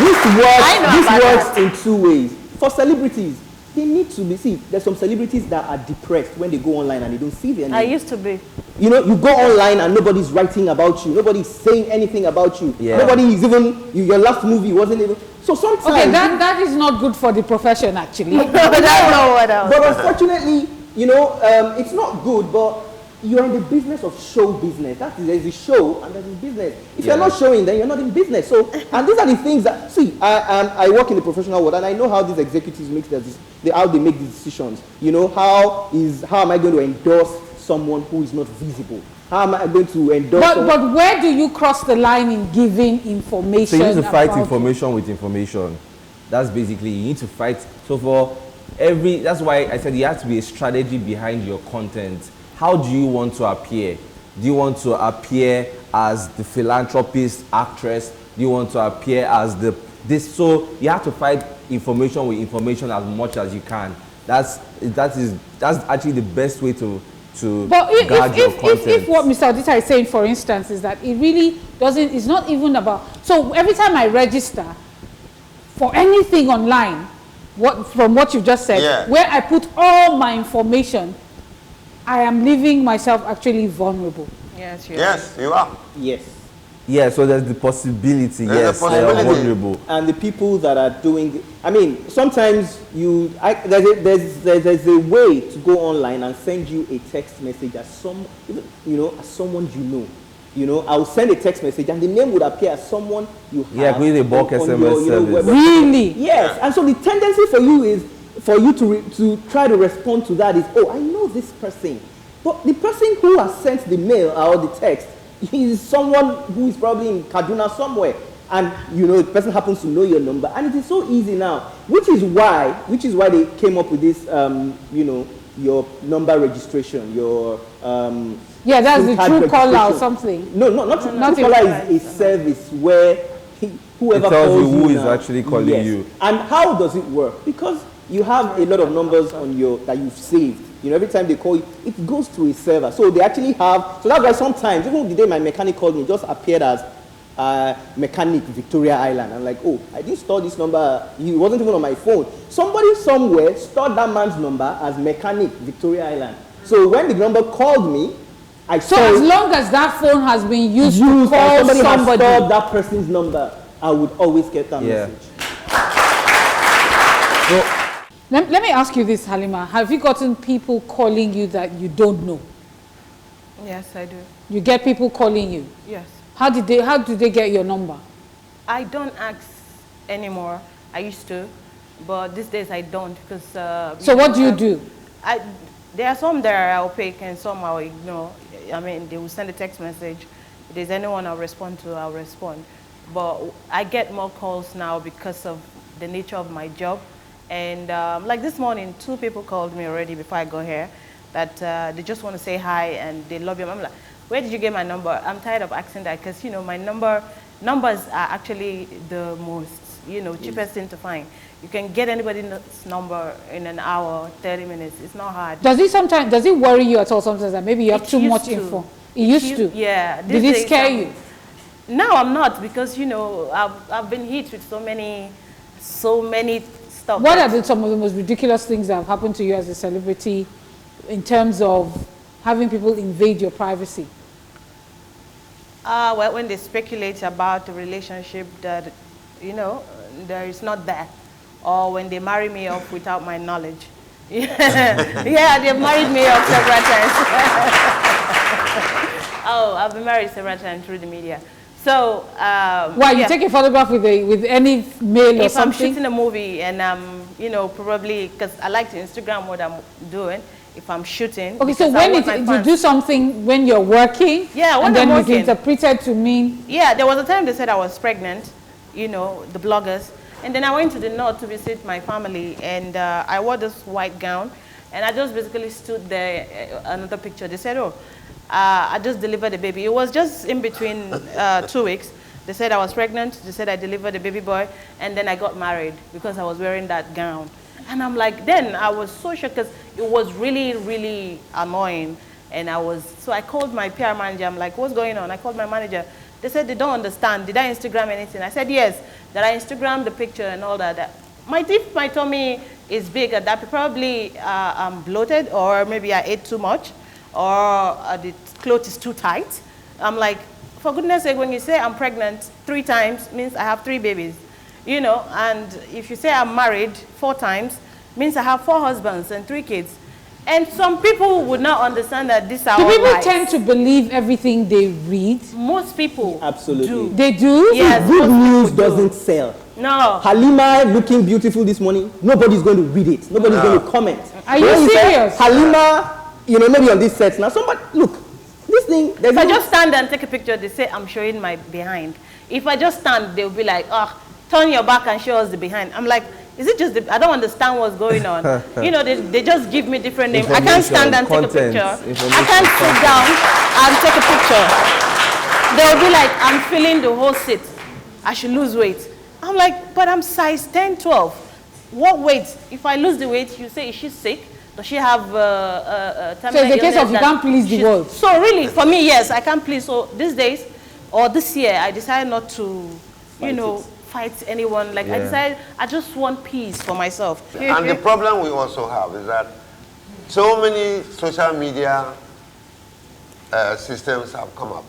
Speaker 4: this
Speaker 2: I know
Speaker 4: works.
Speaker 2: about
Speaker 4: This works in two ways. For celebrities, they need to be. See, there's some celebrities that are depressed when they go online and they don't see their name.
Speaker 2: I used to be.
Speaker 4: You know, you go online and nobody's writing about you. Nobody's saying anything about you.
Speaker 3: Yeah.
Speaker 4: Nobody is even, your last movie wasn't even. So sometimes.
Speaker 1: Okay, that is not good for the profession, actually.
Speaker 2: But I know what else.
Speaker 4: But unfortunately, you know, it's not good, but you're in the business of show business. That is, there's a show and there's a business. If you're
Speaker 3: Yeah.
Speaker 4: not showing, then you're not in business. So, and these are the things that, see, I work in the professional world and I know how these executives make how they make these decisions. You know, how am I going to endorse someone who is not visible? How am I going to endorse
Speaker 1: But where do you cross the line in giving information?
Speaker 3: So you need to fight
Speaker 1: about
Speaker 3: information with information. That's basically, you need to fight. So for that's why I said there has to be a strategy behind your content. How do you want to appear? Do you want to appear as the philanthropist actress? Do you want to appear as this? So you have to fight information with information as much as you can. That's actually the best way to
Speaker 1: But
Speaker 3: guard your content.
Speaker 1: if what Mr. Odita is saying, for instance, is that it really doesn't, it's not even about, so every time I register for anything online, from what you just said,
Speaker 5: Yeah.
Speaker 1: where I put all my information, I am leaving myself actually vulnerable.
Speaker 2: Yes,
Speaker 5: Yes, you are.
Speaker 4: Yes.
Speaker 3: Yeah, so there's the possibility.
Speaker 5: There's a
Speaker 3: Yes, they are
Speaker 5: possibility.
Speaker 3: vulnerable.
Speaker 4: And the people that are doing, I mean, sometimes there's a way to go online and send you a text message as someone you know. You know, I'll send a text message and the name would appear as someone you have.
Speaker 3: Yeah, with a bulk
Speaker 4: on
Speaker 3: SMS
Speaker 4: your,
Speaker 3: service.
Speaker 1: Really?
Speaker 4: Yes, and so the tendency for you is for you to try to respond to that is, oh, I know this person. But the person who has sent the mail or the text is someone who is probably in Kaduna somewhere. And, you know, the person happens to know your number. And it is so easy now, which is why they came up with this, your number registration, your...
Speaker 1: Yeah, that's the
Speaker 4: SIM card
Speaker 1: true caller or
Speaker 4: registration.
Speaker 1: something.
Speaker 4: No, not true caller is a service where whoever
Speaker 3: It tells
Speaker 4: calls
Speaker 3: you who is
Speaker 4: now,
Speaker 3: actually calling
Speaker 4: yes.
Speaker 3: you.
Speaker 4: And how does it work? Because you have a lot of numbers on that you've saved. You know, every time they call you, it goes to a server. So they actually have, so that's why sometimes, even the day my mechanic called me, it just appeared as mechanic Victoria Island. I'm like, oh, I didn't store this number. He wasn't even on my phone. Somebody somewhere stored that man's number as mechanic Victoria Island. So when the number called me, I
Speaker 1: So
Speaker 4: saw
Speaker 1: as
Speaker 4: it
Speaker 1: long as that phone has been used to
Speaker 4: and
Speaker 1: call
Speaker 4: somebody has
Speaker 1: somebody.
Speaker 4: stored that person's number, I would always get that
Speaker 3: Yeah.
Speaker 4: message.
Speaker 1: Let me ask you this, Halima. Have you gotten people calling you that you don't know?
Speaker 2: Yes, I do.
Speaker 1: You get people calling you.
Speaker 2: Yes.
Speaker 1: How did they get your number?
Speaker 2: I don't ask anymore. I used to, but these days I don't because.
Speaker 1: So what do you do?
Speaker 2: There are some that are opaque and some I'll ignore. I mean, they will send a text message. If there's anyone I'll respond to, I'll respond. But I get more calls now because of the nature of my job. And like this morning, 2 people called me already before I got here that they just want to say hi and they love you. I'm like, where did you get my number? I'm tired of asking that because, you know, my numbers are actually the most, cheapest thing to find. You can get anybody's number in an hour, 30 minutes. It's not hard.
Speaker 1: Does it worry you at all sometimes that maybe you have
Speaker 2: It
Speaker 1: too
Speaker 2: used
Speaker 1: much
Speaker 2: to.
Speaker 1: info? It used to?
Speaker 2: Yeah.
Speaker 1: Did it scare you?
Speaker 2: No, I'm not because, I've been hit with so many stuff.
Speaker 1: What are some of the most ridiculous things that have happened to you as a celebrity in terms of having people invade your privacy?
Speaker 2: Well, when they speculate about the relationship that, there is not that. Or when they marry me off without my knowledge. Yeah, they've married me off several times. Oh, I've been married several times through the media. So,
Speaker 1: Why, you take a photograph with any male or
Speaker 2: if I'm
Speaker 1: something?
Speaker 2: shooting a movie and I'm, probably, because I like to Instagram what I'm doing, if I'm shooting.
Speaker 1: Okay, so
Speaker 2: because I
Speaker 1: when
Speaker 2: want my
Speaker 1: you
Speaker 2: fans-
Speaker 1: do something when you're working,
Speaker 2: Yeah, when
Speaker 1: and then
Speaker 2: I'm
Speaker 1: it's
Speaker 2: working.
Speaker 1: interpreted to mean,
Speaker 2: Yeah, there was a time they said I was pregnant, the bloggers. And then I went to the north to visit my family, and I wore this white gown. And I just basically stood there, another picture. They said, oh, I just delivered a baby. It was just in between 2 weeks. They said I was pregnant. They said I delivered a baby boy. And then I got married because I was wearing that gown. And I'm like, then I was so shocked because it was really, really annoying. And so I called my PR manager. I'm like, what's going on? I called my manager. They said they don't understand. Did I Instagram anything? I said, yes. That I Instagrammed the picture and all that. If my tummy is big at that, probably I'm bloated, or maybe I ate too much, or the clothes is too tight. I'm like, for goodness sake, when you say I'm pregnant 3 times, means I have 3 babies. You know, and if you say I'm married 4 times, means I have 4 husbands and 3 kids. And some people would not understand that these are all
Speaker 1: Do people
Speaker 2: lies.
Speaker 1: tend to believe everything they read?
Speaker 2: Most people
Speaker 4: Absolutely.
Speaker 2: do.
Speaker 1: They do?
Speaker 2: Yes,
Speaker 4: Good
Speaker 2: most
Speaker 4: news
Speaker 2: people do.
Speaker 4: doesn't sell.
Speaker 2: No.
Speaker 4: Halima looking beautiful this morning, nobody's going to read it. Nobody's going to comment.
Speaker 1: Are you
Speaker 4: When say,
Speaker 1: serious?
Speaker 4: Halima, you know, maybe on this set. Now somebody, look, this thing,
Speaker 2: If I just stand and take a picture, they say I'm showing my behind. If I just stand, they'll be like, oh, turn your back and show us the behind. I'm like, is it just I don't understand what's going on. You know, they just give me different names. I can't stand and take a picture. I can't sit down and take a picture. They'll be like, I'm feeling the whole seat. I should lose weight. I'm like, but I'm size 10, 12. What weight? If I lose the weight, you say, is she sick? Does she have
Speaker 1: So it's a case of you can't please the world.
Speaker 2: So really, for me, yes, I can't please. So these days, or this year, I decided not to, fight anyone. Like I decided, I just want peace for myself.
Speaker 5: And the problem we also have is that so many social media systems have come up.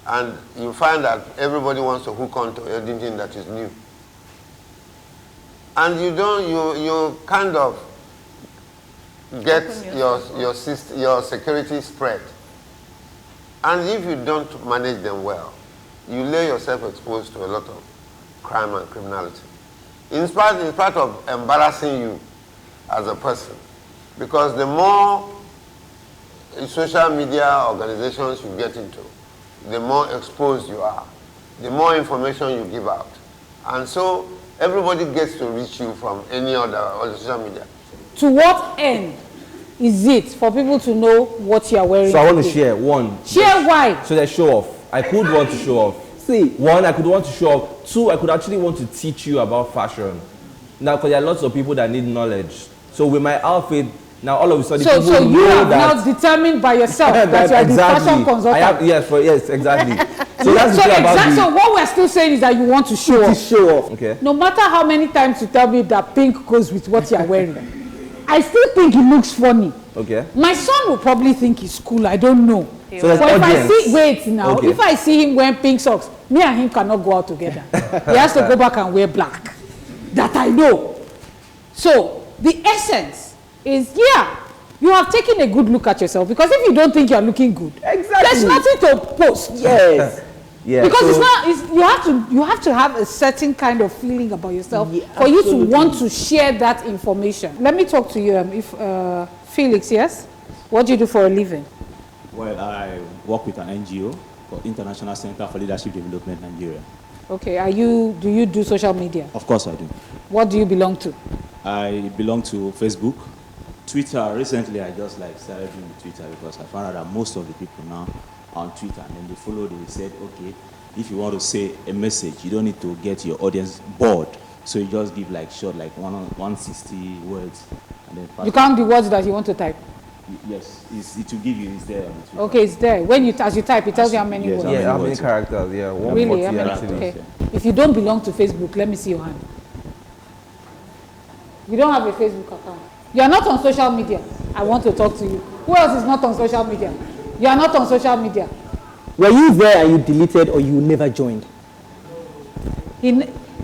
Speaker 5: And you find that everybody wants to hook on to anything that is new. And you kind of get your security spread. And if you don't manage them well, you lay yourself exposed to a lot of crime and criminality. In part of embarrassing you as a person. Because the more social media organizations you get into, the more exposed you are, the more information you give out. And so everybody gets to reach you from any other social media.
Speaker 1: To what end is it for people to know what you are wearing?
Speaker 3: So I want to share one.
Speaker 1: Share why?
Speaker 3: So they show off. I could want to show off.
Speaker 4: See,
Speaker 3: one, I could want to show off. 2, I could actually want to teach you about fashion. Now, because there are lots of people that need knowledge. So with my outfit, now all of a sudden people
Speaker 1: So you
Speaker 3: know
Speaker 1: have
Speaker 3: that
Speaker 1: now determined by yourself that you are the fashion consultant.
Speaker 3: Yes, exactly. So that's the thing about
Speaker 1: So what we're still saying is that you want to show off.
Speaker 4: show off.
Speaker 3: Okay.
Speaker 1: No matter how many times you tell me that pink goes with what you are wearing, I still think it looks funny.
Speaker 3: Okay.
Speaker 1: My son will probably think it's cool. I don't know.
Speaker 3: So there's
Speaker 1: But
Speaker 3: audience.
Speaker 1: if I see him wearing pink socks, me and him cannot go out together. He has to go back and wear black. That I know. So the essence is, you have taken a good look at yourself, because if you don't think you're looking good, there's nothing to post.
Speaker 4: Yes.
Speaker 3: Yeah.
Speaker 1: Because you have to have a certain kind of feeling about yourself for you to want to share that information. Let me talk to you, Felix, yes? What do you do for a living?
Speaker 9: Well, I work with an NGO called International Center for Leadership Development Nigeria.
Speaker 1: Okay, do you do social media?
Speaker 9: Of course I do.
Speaker 1: What do you belong to?
Speaker 9: I belong to Facebook, Twitter. Recently I just started doing Twitter because I found out that most of the people now are on Twitter, and then they followed, they said, okay, if you want to say a message, you don't need to get your audience bored. So you just give short, 160 words. And then
Speaker 1: You count the words that you want to type?
Speaker 9: Yes, it will give you, it's there on the Twitter.
Speaker 1: Okay, it's there. As you type, it tells you how many words.
Speaker 3: Yeah, how many characters? Yeah, 140
Speaker 1: Really? How many?
Speaker 3: actually.
Speaker 1: Okay. If you don't belong to Facebook, let me see your hand. You don't have a Facebook account. You are not on social media. I want to talk to you. Who else is not on social media? You are not on social media.
Speaker 4: Were you there and you deleted, or you never joined?
Speaker 1: They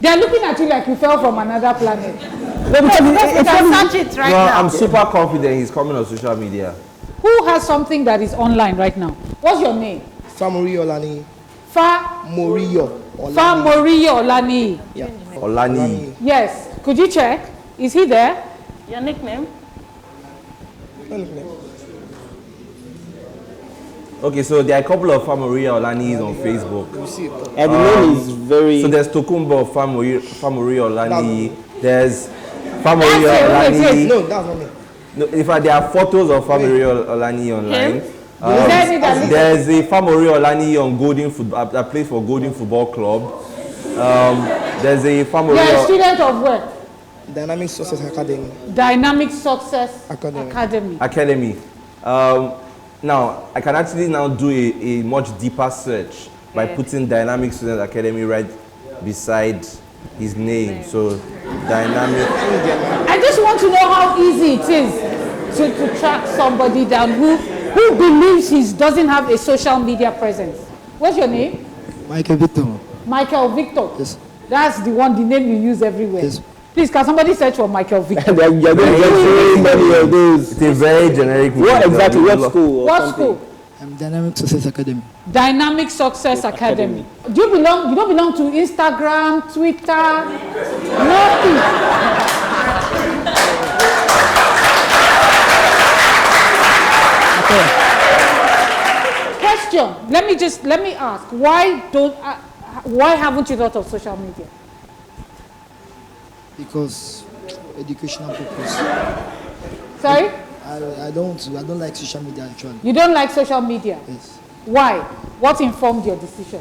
Speaker 1: are looking at you like you fell from another planet.
Speaker 2: You can search it right now.
Speaker 3: I'm super confident he's coming on social media.
Speaker 1: Who has something that is online right now? What's your name?
Speaker 10: Famoriyo Olani.
Speaker 1: Famoriyo Olani.
Speaker 10: Yeah.
Speaker 3: Olani.
Speaker 1: Yes. Could you check? Is he there?
Speaker 2: Your nickname?
Speaker 10: No nickname.
Speaker 3: Okay, so there are a couple of Famoriya Olanis on Facebook.
Speaker 4: And the name is very...
Speaker 3: So there's Tokumbo Famoriya Olani. There's Famoriya Olani.
Speaker 10: No, that's not me.
Speaker 3: No, in fact, there are photos of Famori Olani online. There's a Famori Olani on Golden Football, that plays for Golden Football Club. There's a Famori.
Speaker 1: You're a student of where?
Speaker 10: Dynamic Success Academy.
Speaker 1: Dynamic Success Academy.
Speaker 3: Now, I can actually now do a much deeper search by putting Dynamic Student Academy right beside his name. So, Dynamic.
Speaker 1: I just want to know how easy it is to track somebody down who believes he doesn't have a social media presence. What's your name?
Speaker 10: Michael Victor.
Speaker 1: Michael Victor.
Speaker 10: Yes.
Speaker 1: That's the name you use everywhere.
Speaker 10: Yes.
Speaker 1: Please, can somebody search for Michael Victor?
Speaker 3: It's a very generic name.
Speaker 4: What exactly? What school?
Speaker 1: What school?
Speaker 10: Dynamic Success Academy.
Speaker 1: Dynamic Success Academy. Do you belong? You don't belong to Instagram, Twitter, nothing. Question. Let me ask. Why haven't you thought of social media?
Speaker 10: Because educational purpose.
Speaker 1: Sorry?
Speaker 10: I don't like social media actually.
Speaker 1: You don't like social media?
Speaker 10: Yes.
Speaker 1: Why? What informed your decision?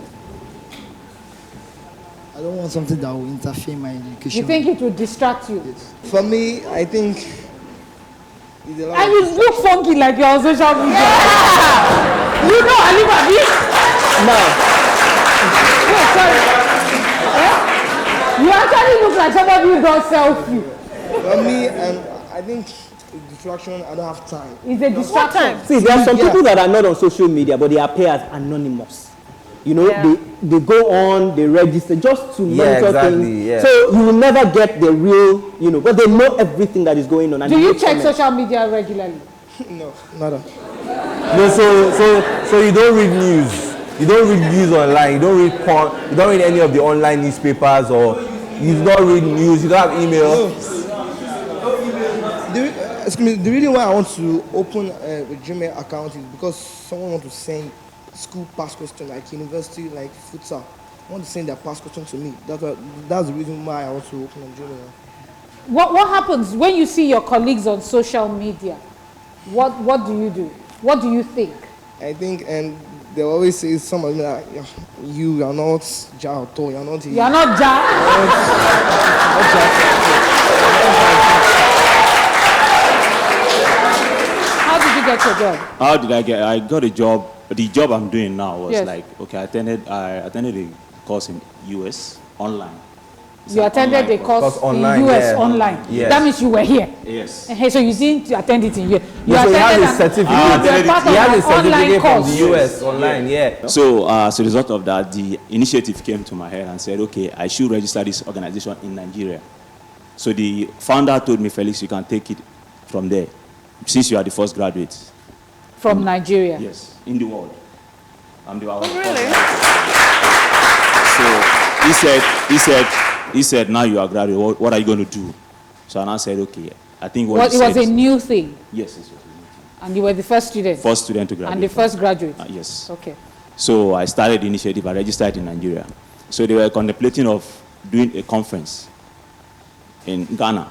Speaker 10: I don't want something that will interfere in my education.
Speaker 1: You think it will distract you?
Speaker 10: Yes. For me, I think it's a lot
Speaker 1: and you look funky like you're on social media. Yeah. You know Ali Babi?
Speaker 4: No.
Speaker 1: Wait, sorry. You actually look like somebody who got selfie.
Speaker 10: For me, I think it's distraction. I don't have time.
Speaker 1: It's a distraction.
Speaker 4: See, there are some people that are not on social media, but they appear as anonymous. You know, they go on, they register just to monitor things. Yeah. So you will never get the real, but they know everything that is going on. And
Speaker 1: do you check social media regularly?
Speaker 10: No, nada.
Speaker 3: No, so you don't read news. You don't read news online. You don't read any of the online newspapers, or you don't read news. You don't have email.
Speaker 10: The reason why I want to open a Gmail account is because someone wants to send school past question, like university, like futsal. I want to send their past question to me. That's the reason why I want to open a Gmail.
Speaker 1: What happens when you see your colleagues on social media? What do you do? What do you think?
Speaker 10: I think, and they always say some of them like, you are not Ja or you're not.
Speaker 1: You are not Ja. How did you get your job?
Speaker 9: How did I get? I got a job. The job I'm doing now was I attended a course in US online.
Speaker 1: You attended a course in US online.
Speaker 3: Yes.
Speaker 1: That means you were here.
Speaker 9: Yes.
Speaker 1: So you didn't attend it in here. You
Speaker 3: so
Speaker 1: attended
Speaker 3: a certificate.
Speaker 1: He
Speaker 3: had a certificate from the US online. Yeah.
Speaker 9: So as a result of that, the initiative came to my head and said, okay, I should register this organization in Nigeria. So the founder told me, Felix, you can take it from there, since you are the first graduate.
Speaker 1: From Nigeria?
Speaker 9: Yes, in the world. I'm the
Speaker 1: really?
Speaker 9: So he said, now you are graduate, what are you going to do? So I said, okay, I think what
Speaker 1: it was a new thing?
Speaker 9: Yes, it was a new thing.
Speaker 1: And you were the first student?
Speaker 9: First student to graduate.
Speaker 1: And the first graduate?
Speaker 9: Yes.
Speaker 1: Okay.
Speaker 9: So I started the initiative, I registered in Nigeria. So they were contemplating of doing a conference in Ghana.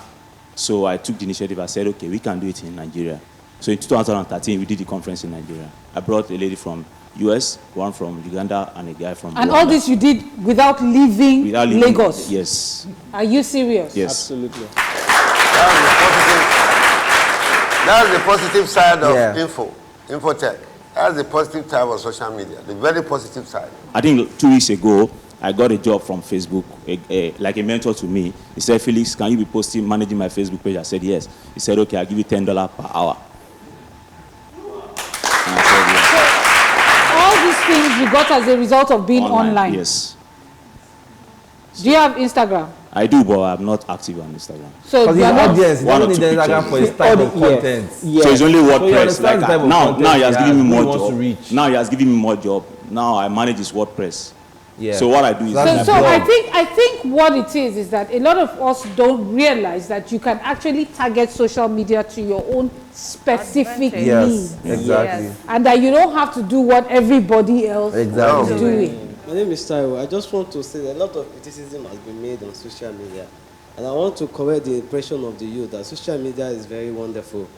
Speaker 9: So I took the initiative, I said, okay, we can do it in Nigeria. So in 2013, we did the conference in Nigeria. I brought a lady from US, one from Uganda, and a guy from
Speaker 1: And
Speaker 9: Rwanda.
Speaker 1: all this you did without leaving Lagos?
Speaker 9: Yes.
Speaker 1: Are you serious?
Speaker 9: Yes.
Speaker 4: Absolutely.
Speaker 5: That's the positive side of infotech. That's the positive side of social media, the very positive side.
Speaker 9: I think 2 weeks ago, I got a job from Facebook, like a mentor to me. He said, Felix, can you be managing my Facebook page? I said, yes. He said, okay, I'll give you $10 per hour. And I said, yes.
Speaker 1: So all these things you got as a result of being online?
Speaker 9: Yes.
Speaker 1: Do you have Instagram?
Speaker 9: I do, but I'm not active on Instagram.
Speaker 1: So
Speaker 3: the audience, he doesn't need Instagram for his type of content.
Speaker 9: So it's only WordPress.
Speaker 3: So
Speaker 9: now he has given me more job. Now he has given me more job. Now I manage his WordPress.
Speaker 3: Yeah.
Speaker 9: So what I do is
Speaker 1: so I think what it is that a lot of us don't realize that you can actually target social media to your own specific needs.
Speaker 3: Exactly.
Speaker 1: And that you don't have to do what everybody else is doing.
Speaker 11: My name is Taiwo. I just want to say that a lot of criticism has been made on social media. And I want to correct the impression of the youth that social media is very wonderful.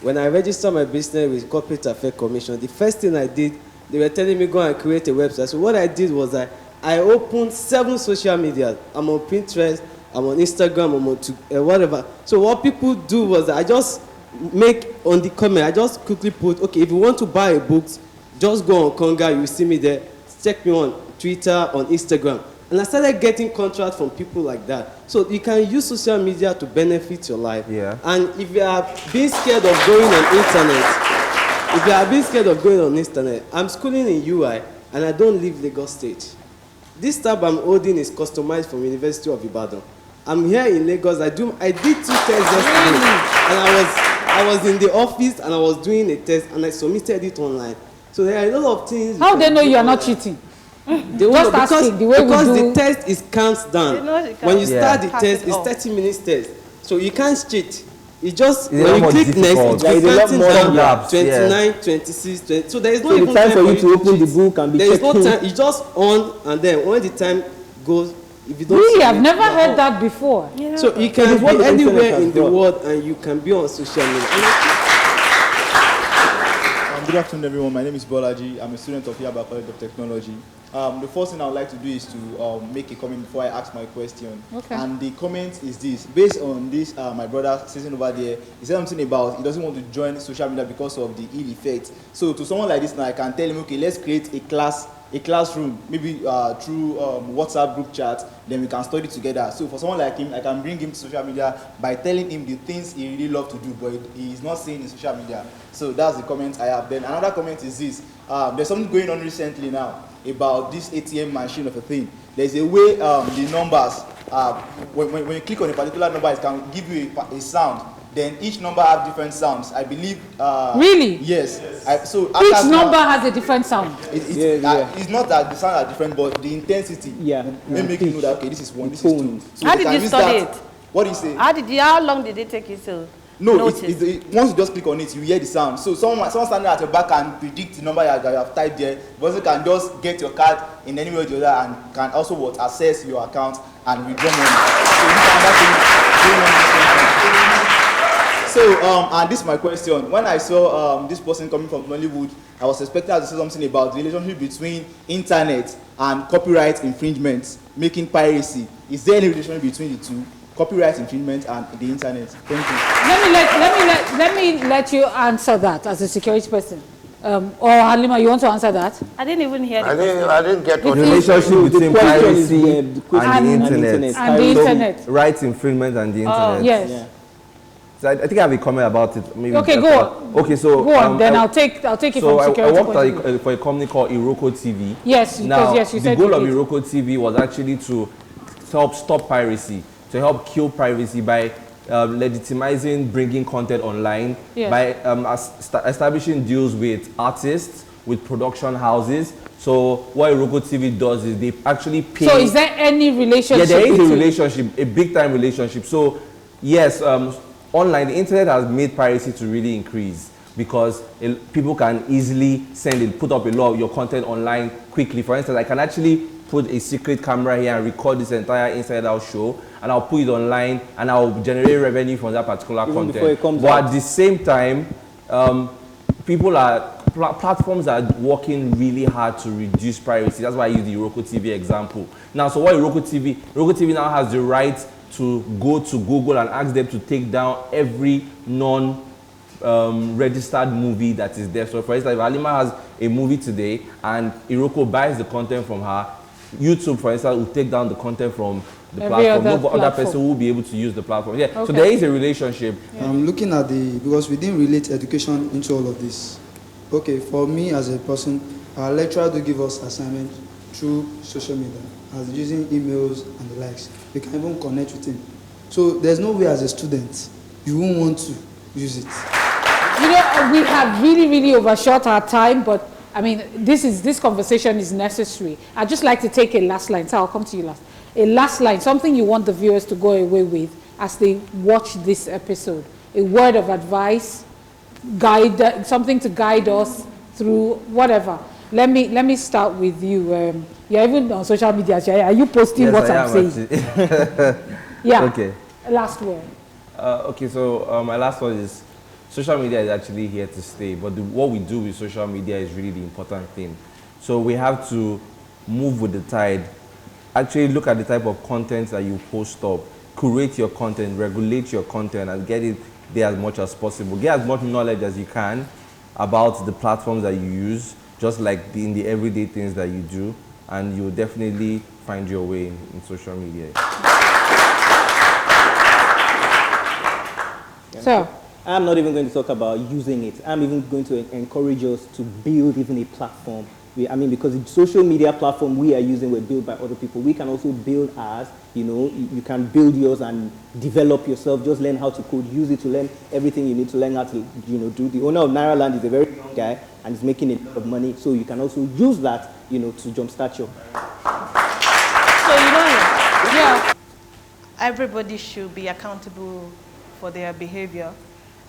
Speaker 11: when I registered my business with Corporate Affairs Commission, the first thing I did, they were telling me go and create a website. So what I did was I opened 7 social media. I'm on Pinterest, I'm on Instagram, I'm on whatever. So what people do was I just make on the comment, I just quickly put, okay, if you want to buy a book, just go on Konga, you see me there. Check me on Twitter, on Instagram. And I started getting contracts from people like that. So you can use social media to benefit your life.
Speaker 3: Yeah.
Speaker 11: And if you are being scared of going on internet, I'm schooling in UI and I don't leave Lagos State. This tab I'm holding is customized from University of Ibadan. I'm here in Lagos. I did 2 tests yesterday. And I was in the office and I was doing a test and I submitted it online. So there are a lot of things.
Speaker 1: How they know you are not cheating?
Speaker 11: Just asking the way because the test is counts down. When you start the
Speaker 2: Pass
Speaker 11: test,
Speaker 2: it
Speaker 11: it's
Speaker 2: off.
Speaker 11: 30 minutes test. So you can't cheat. It just,
Speaker 3: It's
Speaker 11: when you
Speaker 3: more
Speaker 11: click
Speaker 3: difficult.
Speaker 11: next, it's
Speaker 4: There is a lot
Speaker 11: counting
Speaker 4: more
Speaker 11: down
Speaker 3: gaps,
Speaker 11: 29, 26, 20. So there is no
Speaker 4: So the
Speaker 11: even
Speaker 4: time for you to
Speaker 11: to
Speaker 4: open the
Speaker 11: cheat.
Speaker 4: book and be
Speaker 11: There is no
Speaker 4: checking.
Speaker 11: time. It's just on and then when the time goes, if you don't
Speaker 1: Really,
Speaker 11: see
Speaker 1: I've
Speaker 11: it,
Speaker 1: never
Speaker 11: you're
Speaker 1: heard
Speaker 11: out.
Speaker 1: that before.
Speaker 11: So you
Speaker 4: It
Speaker 11: can
Speaker 4: is what
Speaker 11: be
Speaker 4: the internet
Speaker 11: anywhere
Speaker 4: has
Speaker 11: in the
Speaker 4: done.
Speaker 11: world and you can be on social media.
Speaker 12: Good afternoon, everyone. My name is Bolaji. I'm a student of Yaba College of Technology. The first thing I would like to do is to make a comment before I ask my question.
Speaker 1: Okay.
Speaker 12: And the comment is this. Based on this, my brother sitting over there, he said something about he doesn't want to join social media because of the ill effect. So to someone like this now, I can tell him, okay, let's create a classroom, maybe through WhatsApp group chat, then we can study together. So for someone like him, I can bring him to social media by telling him the things he really loves to do, but he is not seeing in social media. So that's the comment I have. Then another comment is this. There's something going on recently now about this ATM machine of a thing. There's a way the numbers, when you click on a particular number, it can give you a sound. Then each number have different sounds. I believe.
Speaker 1: Really?
Speaker 12: Yes. So
Speaker 1: Each number has a different sound.
Speaker 12: It's not that the sound are different, but the intensity may make you know that okay, this is 1, this is 2. So
Speaker 2: How
Speaker 12: they
Speaker 2: did
Speaker 12: can
Speaker 2: you
Speaker 12: use
Speaker 2: study
Speaker 12: that.
Speaker 2: it?
Speaker 12: What do you say?
Speaker 2: How long did it take you to
Speaker 12: No,
Speaker 2: notice?
Speaker 12: once you just click on it, you hear the sound. So someone standing at your back can predict the number that you have typed there. The person can just get your card in any way or the other and can also access your account and withdraw money. So this is another thing. So and this is my question. When I saw this person coming from Nollywood, I was expecting her to say something about the relationship between internet and copyright infringement, making piracy. Is there any relationship between the two? Copyright infringement and the internet. Thank you.
Speaker 1: Let me let you answer that as a security person. Or Halima, you want to answer that?
Speaker 2: I didn't even hear the
Speaker 5: I didn't get what
Speaker 3: The
Speaker 5: you said.
Speaker 3: relationship between
Speaker 4: question is,
Speaker 3: piracy
Speaker 4: the
Speaker 3: and
Speaker 4: question
Speaker 3: the
Speaker 1: and
Speaker 3: internet.
Speaker 1: And the
Speaker 3: So,
Speaker 1: internet.
Speaker 3: rights infringement and the internet.
Speaker 1: Yes.
Speaker 3: So I think I have a comment about it. Maybe
Speaker 1: Okay,
Speaker 3: just
Speaker 1: go
Speaker 3: about-
Speaker 1: on.
Speaker 3: Okay, so
Speaker 1: Go on, then I'll take it
Speaker 3: so
Speaker 1: from
Speaker 3: I
Speaker 1: security
Speaker 3: worked
Speaker 1: point of view.
Speaker 3: for a company called Iroko TV.
Speaker 1: Yes, because
Speaker 3: Now,
Speaker 1: yes, you
Speaker 3: the
Speaker 1: said
Speaker 3: goal
Speaker 1: you
Speaker 3: of
Speaker 1: did.
Speaker 3: Iroko TV was actually to help stop piracy, to help kill piracy by legitimizing bringing content online,
Speaker 1: Yes.
Speaker 3: by establishing deals with artists, with production houses. So what Iroko TV does is they actually pay.
Speaker 1: So is there any relationship?
Speaker 3: Yeah, there is a
Speaker 1: between-
Speaker 3: relationship, a big time relationship. So yes, online, the internet has made piracy to really increase because people can easily put up a lot of your content online quickly. For instance, I can actually put a secret camera here and record this entire Inside Out show, and I'll put it online, and I'll generate revenue from that particular
Speaker 4: Even
Speaker 3: content.
Speaker 4: before it comes
Speaker 3: but
Speaker 4: out.
Speaker 3: at the same time, platforms are working really hard to reduce piracy. That's why I use the Iroko TV example. Now, so what Iroko TV now has the right to go to Google and ask them to take down every registered movie that is there. So for instance, if Halima has a movie today and Iroko buys the content from her, YouTube, for instance, will take down the content from the
Speaker 1: Every
Speaker 3: platform.
Speaker 1: other
Speaker 3: No other
Speaker 1: platform.
Speaker 3: person will be able to use the platform. Yeah, so
Speaker 1: Okay.
Speaker 3: there is a relationship.
Speaker 13: I'm looking at because we didn't relate education into all of this. Okay, for me as a person, our lecturer do give us assignment through social media, as using emails and the likes. We can even connect with him. So there's no way as a student you won't want to use it.
Speaker 1: You know, we have really overshot our time, but I mean, this conversation is necessary. I'd just like to take a last line. So I'll come to you last. A last line, something you want the viewers to go away with as they watch this episode. A word of advice, something to guide us through whatever. Let me start with you. You're even on social media. Are you posting
Speaker 3: Yes,
Speaker 1: what
Speaker 3: I
Speaker 1: I'm
Speaker 3: am
Speaker 1: saying?
Speaker 3: actually.
Speaker 1: Yeah.
Speaker 3: Okay.
Speaker 1: Last word.
Speaker 3: Okay, so my last one is, social media is actually here to stay, but what we do with social media is really the important thing. So we have to move with the tide. Actually look at the type of content that you post up, curate your content, regulate your content, and get it there as much as possible. Get as much knowledge as you can about the platforms that you use, just like in the everyday things that you do, and you'll definitely find your way in social media.
Speaker 1: So,
Speaker 4: I'm not even going to talk about using it. I'm even going to encourage us to build even a platform. Because the social media platform we are using were built by other people. We can also build ours. You can build yours and develop yourself. Just learn how to code. Use it to learn everything you need to learn how to, do. The owner of Naira Land is a very young guy and is making a lot of money. So you can also use that, to jumpstart your.
Speaker 2: So yeah, everybody should be accountable for their behavior.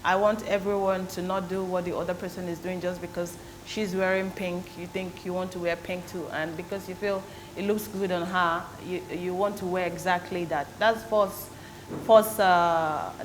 Speaker 2: I want everyone to not do what the other person is doing just because she's wearing pink. You think you want to wear pink too, and because you feel it looks good on her, you want to wear exactly that. That's false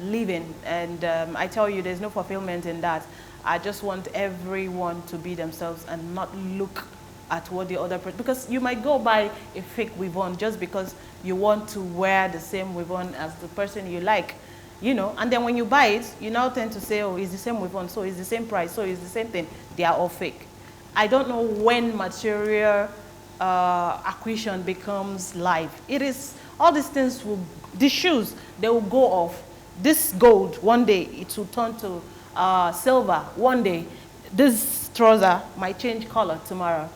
Speaker 2: living, and I tell you, there's no fulfillment in that. I just want everyone to be themselves and not look at what the other person, because you might go buy a fake weave-on just because you want to wear the same weave-on as the person you like. And then when you buy it, you now tend to say, oh, it's the same weave-on, so it's the same price, so it's the same thing. They are all fake. I don't know when material acquisition becomes life. It is, all these things these shoes, they will go off. This gold, one day, it will turn to silver. One day, this trouser might change color tomorrow.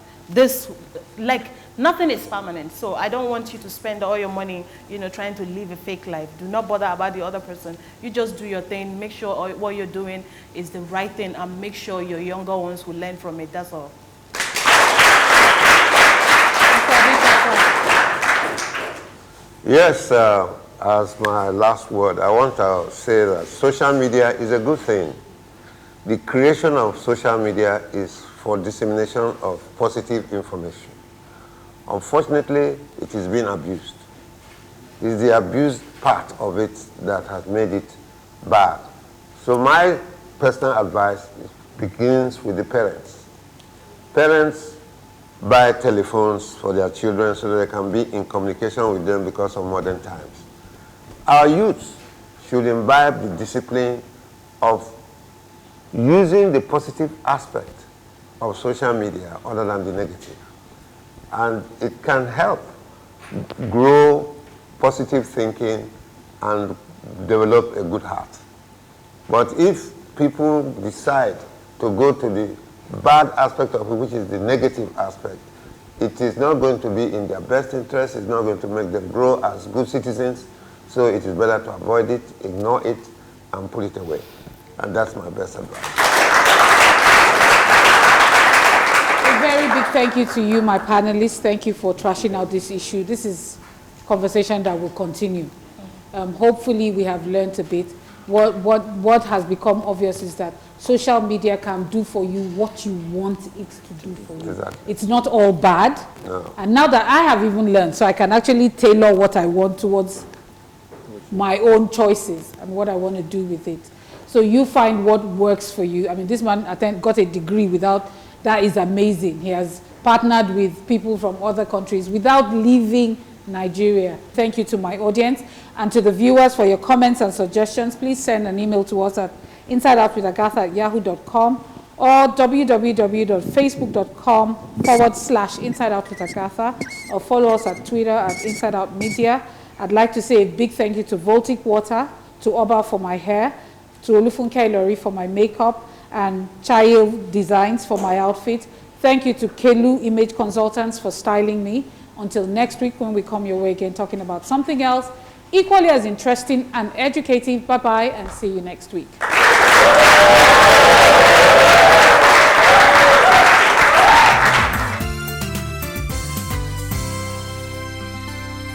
Speaker 2: Nothing is permanent, so I don't want you to spend all your money, trying to live a fake life. Do not bother about the other person. You just do your thing. Make sure what you're doing is the right thing, and make sure your younger ones will learn from it. That's all.
Speaker 5: Yes, as my last word, I want to say that social media is a good thing. The creation of social media is for dissemination of positive information. Unfortunately, it is being abused. It's the abused part of it that has made it bad. So my personal advice begins with the parents. Parents buy telephones for their children so that they can be in communication with them because of modern times. Our youth should imbibe the discipline of using the positive aspect of social media other than the negative. And it can help grow positive thinking and develop a good heart. But if people decide to go to the bad aspect of it, which is the negative aspect, it is not going to be in their best interest. It's not going to make them grow as good citizens. So it is better to avoid it, ignore it, and put it away. And that's my best advice.
Speaker 1: A very big thank you to you, my panelists. Thank you for trashing out this issue. This is a conversation that will continue. Hopefully we have learned a bit. What has become obvious is that social media can do for you what you want it to do for you.
Speaker 5: Exactly.
Speaker 1: It's not all bad.
Speaker 5: No.
Speaker 1: And now that I have even learned, so I can actually tailor what I want towards my own choices and what I want to do with it. So you find what works for you. I mean, this man got a degree without, that is amazing. He has partnered with people from other countries without leaving Nigeria. Thank you to my audience and to the viewers for your comments and suggestions. Please send an email to us at insideoutwithagatha@yahoo.com or www.facebook.com/insideoutwithagatha, or follow us at Twitter at InsideOutMedia. I'd like to say a big thank you to Voltic Water, to Oba for my hair, to Olufunke Ilori for my makeup, and Chayo Designs for my outfit. Thank you to Kelu Image Consultants for styling me. Until next week when we come your way again talking about something else equally as interesting and educative. Bye-bye and see you next week.